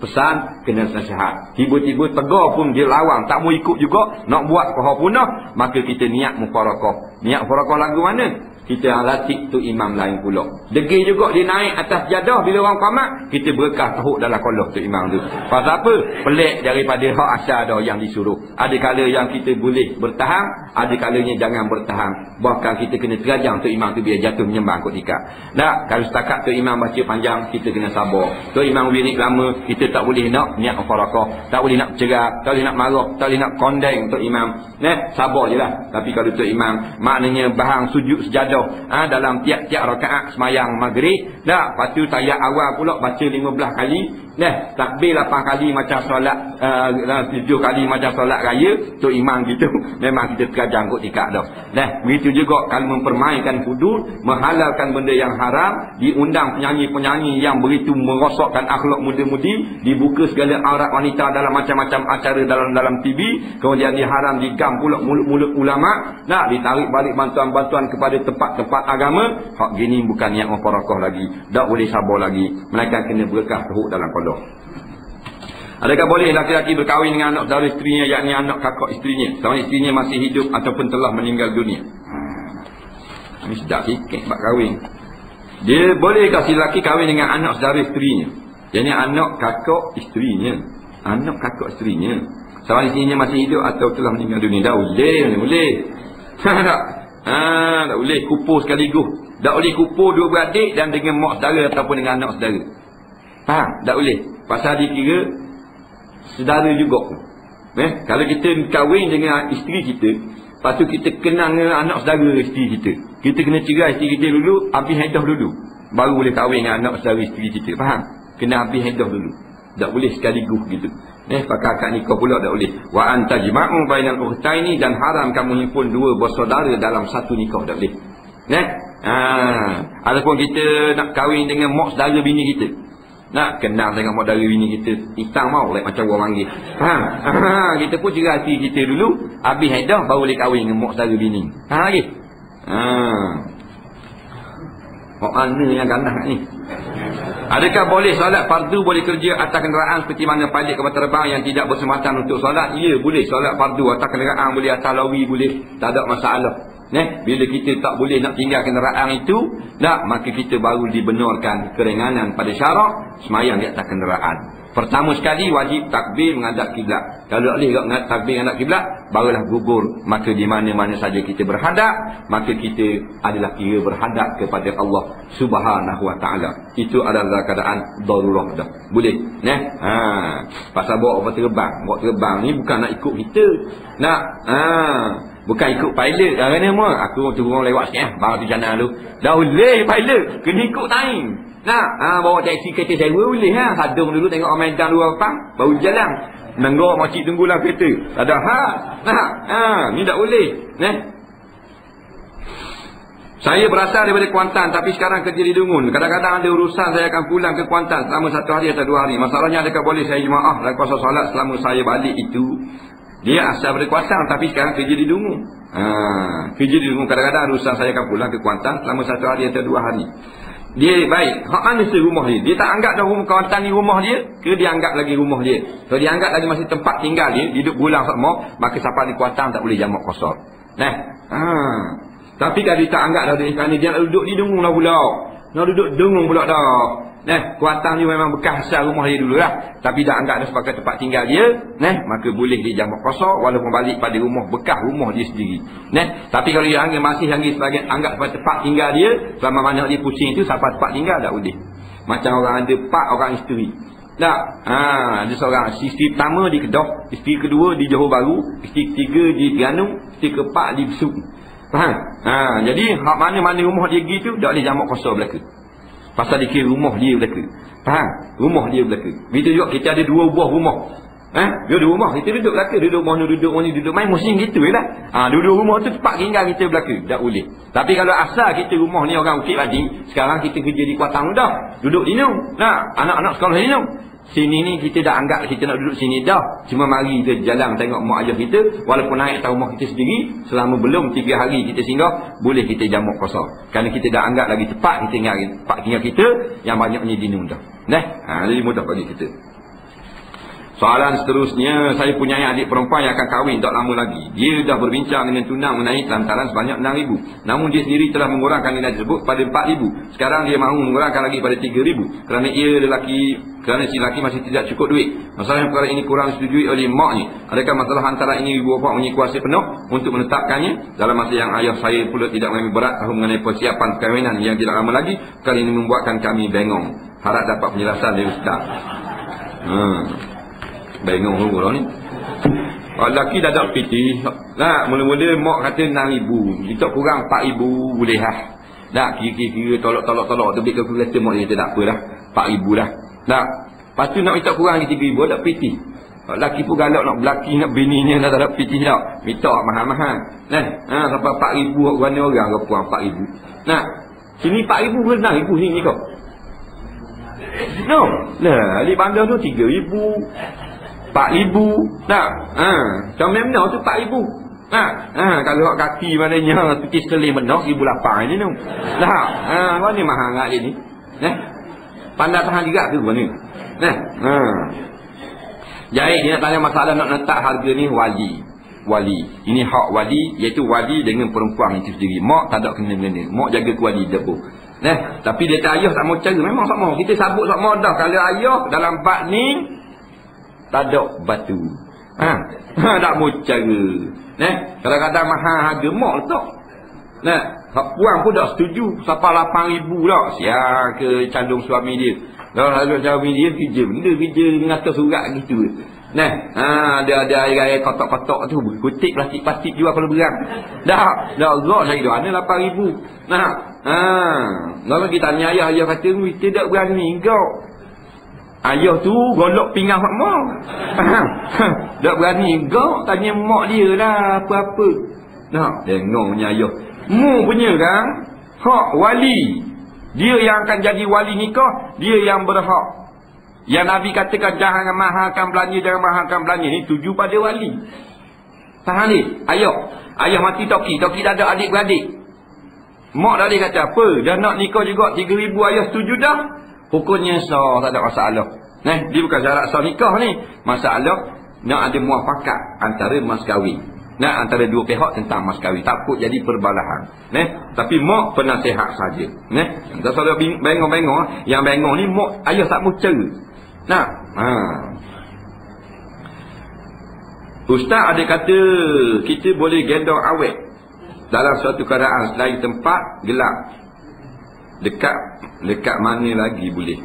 pesan, kena nasihat. Tiba-tiba tegar pun dia lawang, tak mau ikut juga, nak buat apa punah, maka kita niat mufarakah. Niat mufarakah lagu mana? kita latih tu imam lain pula. Degil juga dia naik atas jadah bila orang qamat, kita berkah teruk dalam kolah tu imam tu. Pasal apa? Pelik daripada hak asal dah yang disuruh. Ada kala yang kita boleh bertahan, ada kalanya jangan bertahan. Bahkan kita kena terajang tu imam tu biar jatuh menyembah kot ikat. Tak, kalau setakat tu imam baca panjang, kita kena sabar. Tu imam wirid lama, kita tak boleh nak niat mufarakah, tak boleh nak cerak, tak boleh nak marah, tak boleh nak kondeng tu imam. Sabar je lah. Tapi kalau tu imam, maknanya bahang sujud sejadah dalam tiap-tiap rakaat semayang maghrib, dah, lepas tu tayat awal pula baca 15 kali, takbir 8 kali macam solat 7 kali macam solat raya, tu imam gitu. Memang kita terajang kot tikak dah. Begitu juga kalau mempermainkan hudud, menghalalkan benda yang haram, diundang penyanyi-penyanyi yang begitu merosakkan akhlak muda-mudi, dibuka segala aurat wanita dalam macam-macam acara dalam TV, kemudian diharam digam pula mulut-mulut ulama, ditarik balik bantuan-bantuan kepada tempat-tempat agama. Hak gini bukan niat mufarakah lagi, tak boleh sabar lagi, melainkan kena berkah teruk dalam kolah. Adakah boleh laki-laki berkahwin dengan anak saudara isterinya, yakni anak kakak isterinya, sama isterinya masih hidup ataupun telah meninggal dunia? Ini sedap sikit bab kahwin. Dia bolehkah si lelaki kahwin dengan anak saudara isterinya, yakni anak kakak isterinya, anak kakak isterinya, sama isterinya masih hidup atau telah meninggal dunia? Tak boleh. Tak boleh kupur sekaligus. Tak boleh kupur dua beradik dan dengan mak saudara ataupun dengan anak saudara. Faham? Tak boleh. Pasal dia kira saudara juga. Kalau kita kahwin dengan isteri kita, lepas tu kita kenal dengan anak saudara isteri kita, kita kena cerai isteri kita dulu, habis haidah dulu, baru boleh kahwin dengan anak saudara isteri kita. Faham? Kena habis haidah dulu. Tak boleh sekaligus gitu. Pakai akad nikah pula tak boleh. Wa antajma'u bainal ukhtaini, dan haram kamu himpun dua bersaudara dalam satu nikah, tak boleh. Ataupun kita nak kahwin dengan mak saudara bini kita, nak kenal dengan mak saudara bini kita, hitam mau macam orang panggil. Faham? Kita pun cerai hati kita dulu, habis haidah baru boleh kahwin dengan mak saudara bini. Lagi. Mana yang ganas ni? Adakah boleh solat fardu boleh kerja atas kenderaan seperti mana pilot kapal terbang yang tidak bersempatan untuk solat? Ya, boleh solat fardu atas kenderaan, boleh atas lawi, boleh, tak ada masalah. Bila kita tak boleh nak tinggal kenderaan itu, maka kita baru dibenarkan keringanan pada syarak semayang di atas kenderaan. Pertama sekali wajib takbir menghadap kiblat. Kalau tak boleh takbir menghadap kiblat, barulah gugur. Maka di mana-mana saja kita berhadap, maka kita adalah kira berhadap kepada Allah Subhanahu wa ta'ala. Itu adalah keadaan darurah dah. Boleh. Pasal bawa terbang ni bukan nak ikut kita. Bukan ikut pilot. Kerana semua aku turun lewat sikit, baru tu jalan tu. Dah boleh pilot, kena ikut time. Bawa taksi kereta sewa boleh. Hadung dulu tengok Medan dua apa, baru jalan. Nenggok makcik tunggulah kereta. Tak ada ni tak boleh. Saya berasal daripada Kuantan, tapi sekarang kerja di Dungun. Kadang-kadang ada urusan, saya akan pulang ke Kuantan selama 1 hari atau 2 hari. Masalahnya, adakah boleh saya jemaah dan kuasa solat selama saya balik itu? Dia asal daripada Kuantan, tapi sekarang kerja di Dungun. Kerja di Dungun. Kadang-kadang urusan, saya akan pulang ke Kuantan selama 1 hari atau 2 hari. Dia baik, hak mana rumah dia? Dia tak anggap dah rumah Kuantan ni rumah dia, ke dia anggap lagi rumah dia? Kalau dia anggap lagi masih tempat tinggal dia, hidup bulan sama, maka siapa di Kuantan tak boleh jamak kosor. Tapi kalau dia tak anggap dah dia nak duduk di Dungun lah pula. Nak duduk Dungun pula dah. Kuantan ni memang bekas asal rumah dia dulu lah. Tapi dah anggap dah sebagai tempat tinggal dia, maka boleh dia jamak kosor walaupun balik pada rumah bekas rumah dia sendiri. Tapi kalau dia masih sebagai anggap sebagai tempat tinggal dia, selama mana dia pusing itu sampai tempat tinggal tak boleh. Macam orang ada 4 orang isteri. Ada seorang isteri pertama di Kedah, isteri kedua di Johor Bahru, isteri ketiga di Terengganu, isteri keempat di Besut. Faham? Jadi hak mana-mana rumah dia gitu tak boleh jamak kosor belaka. Pasal dia kira rumah dia belaka. Faham? Rumah dia belaka. Begitu juga kita ada 2 buah rumah. Dua rumah kita duduk belaka, duduk mana duduk mana duduk main musim gitu je lah. Duduk rumah tu tempat tinggal kita belaka, tak boleh. Tapi kalau asal kita rumah ni orang Bukit Bading, sekarang kita kerja di Kuantan dah, duduk di Nung. Anak-anak sekolah di Nung. Sini ni kita dah anggap kita nak duduk sini dah. Cuma mari kita jalan tengok mak ayah kita, walaupun naik atas rumah kita sendiri, selama belum 3 hari kita singgah, boleh kita jamak kosor. Kerana kita dah anggap lagi tepat kita tempat tinggal kita yang banyaknya di Nung dah. Jadi mudah bagi kita. Soalan seterusnya, saya punya adik perempuan yang akan kahwin tak lama lagi. Dia dah berbincang dengan tunang menaik lantaran sebanyak 6,000. Namun dia sendiri telah mengurangkan nilai tersebut pada 4,000. Sekarang dia mahu mengurangkan lagi pada 3,000 kerana si lelaki masih tidak cukup duit. Masalah perkara ini kurang disetujui oleh maknya. Adakah masalah antara ini ibu bapa mempunyai kuasa penuh untuk menetapkannya? Dalam masa yang ayah saya pula tidak mengambil berat tahu mengenai persiapan perkahwinan yang tidak lama lagi, kali ini membuatkan kami bengong. Harap dapat penjelasan dari ustaz. Bengong orang ni. Lelaki dah ada piti. Nah, mula-mula mak kata 6,000. Kita kurang 4,000 boleh lah. Dah kira-kira tolak tu bik kalkulator mak dia kata tak apalah. 4,000 dah. Dah. Lepas tu nak minta kurang lagi 3,000 ada piti. Lelaki pun galak nak belaki nak bininya dah tak ada piti dah. Minta mahal-mahal. Nah, sampai 4,000 orang orang ke puan 4,000. Nah, sini 4,000 ke 6,000 sini kau. No. Lah, di bandar tu 3,000. 4,000 tak? Macam mana tu 4,000? Kalau hak kaki maknanya peti seling benar 1,800 je tu. Dah. Kau ni mahal ngak dia ni. Pandai tahan juga ke kau ni? Jadi dia nak tanya masalah nak letak harga ni wali. Ini hak wali, iaitu wali dengan perempuan itu sendiri. Mak tak ada kena-mena. Mak jaga ke wali debu. Tapi dia tak ayah tak mau cara. Memang tak mau. Kita sabut tak mau dah. Kalau ayah dalam bab ni tak ada batu. Tak mau cara. Kadang-kadang mahal harga mak letak. Puan pun tak setuju. Sampai 8,000 dah. Sial ke candung suami dia. Kalau harga suami dia kerja ngata surat gitu. Dia ada air kotak-kotak tu. Kutip plastik-plastik juga kalau berang. Dah gerak saya dah. Ada 8,000. Kalau kita tanya ayah kata, tidak berani kau. Ayah tu golok pinggang mak mak. Tak berani kau tanya mak dia lah apa-apa. Tengoknya ayah. Mu punya kan hak wali. Dia yang akan jadi wali nikah, dia yang berhak. Yang Nabi katakan jangan mahalkan belanja ni tuju pada wali. Faham ni? Ayah mati toki dah ada adik-beradik. Mak dah dia kata apa? Dah nak nikah juga 3,000 ayah setuju dah. Hukumnya sah, tak ada masalah. Dia bukan syarat sah nikah ni. Masalah nak ada muafakat antara mas kahwin. Antara dua pihak tentang mas kahwin. Takut jadi perbalahan. Tapi mak penasihat saja. Tak salah bengong-bengong. Yang bengong ni mak ayah tak mau cara. Ustaz ada kata kita boleh gendong awet dalam suatu keadaan selain tempat gelap. Dekat mana lagi boleh?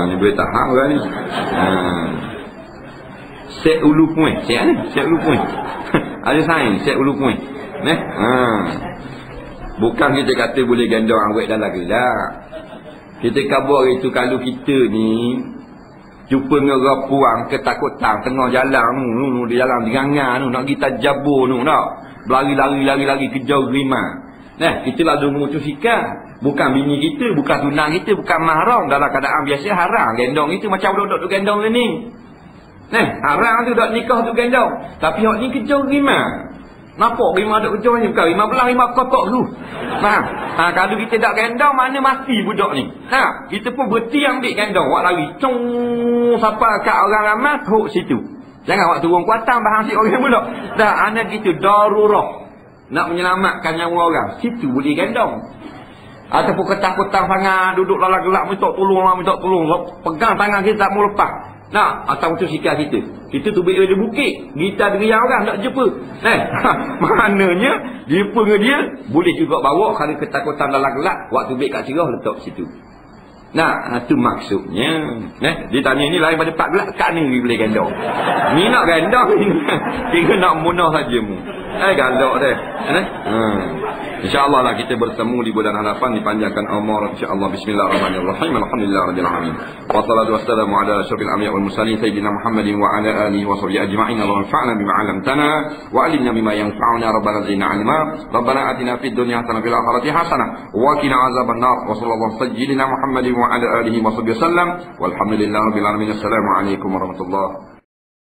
Ni boleh tahan orang ni. Set ulu point. Set ulu point. Ada sains set ulu point. Bukan kita kata boleh gendong awet dalam gelap. Kita kabar itu kalau kita ni jumpa dengan orang puang ketakutan tengah jalan di jalan digangan nak kita jabur nak lari kejar rimah. Kita lalu memutus sikap. Bukan bini kita, bukan tunang kita, bukan mahram. Dalam keadaan biasa haram gendong itu macam duduk gendong ni. Haram tu dak nikah tu gendong. Tapi hak ni kejar rimah. Nampak rimah duk kejar ni bukan rimah belah rimah kotak tu. Kalau kita tak gendong mana mati budak ni. Kita pun berhenti ambil gendong. Wak lari cung sampai kat orang ramai teruk situ. Jangan awak turun kuatan bahan si orang pula. Dah anak kita darurah nak menyelamatkan nyawa orang. Situ boleh gendong. Ataupun ketakutan sangat duduk dalam gelap minta tolong. Pegang tangan kita tak mau lepas. Atau tu sikap kita. Kita tu berada di bukit. Kita dengan orang nak jumpa. Maknanya jumpa dengan dia boleh juga bawa kalau ketakutan dalam gelap. Waktu baik kat cerah letak situ. Itu maksudnya. Dia tanya ni lain pada 4 gelap. Kat ni boleh gendong. Ni nak gendong. Kira nak munah saja mu. Galak dia. InsyaAllah lah kita bertemu di bulan hadapan dipanjangkan umur insyaAllah. Bismillahirrahmanirrahim. Alhamdulillahirabbil alamin. Wassalatu wassalamu ala asyrafil anbiya'i wal mursalin sayyidina Muhammadin wa ala alihi wa sahbihi ajma'in. Allahumma anfa'na bima 'allamtana wa 'allimna bima yanfa'una rabbana zidna 'ilma. Rabbana atina fid dunya hasanah wa fil akhirati hasanah wa qina azaban nar. Wa sallallahu sayyidina Muhammadin wa ala alihi wa sahbihi wasallam. Walhamdulillahirabbil alamin. Assalamu alaikum warahmatullahi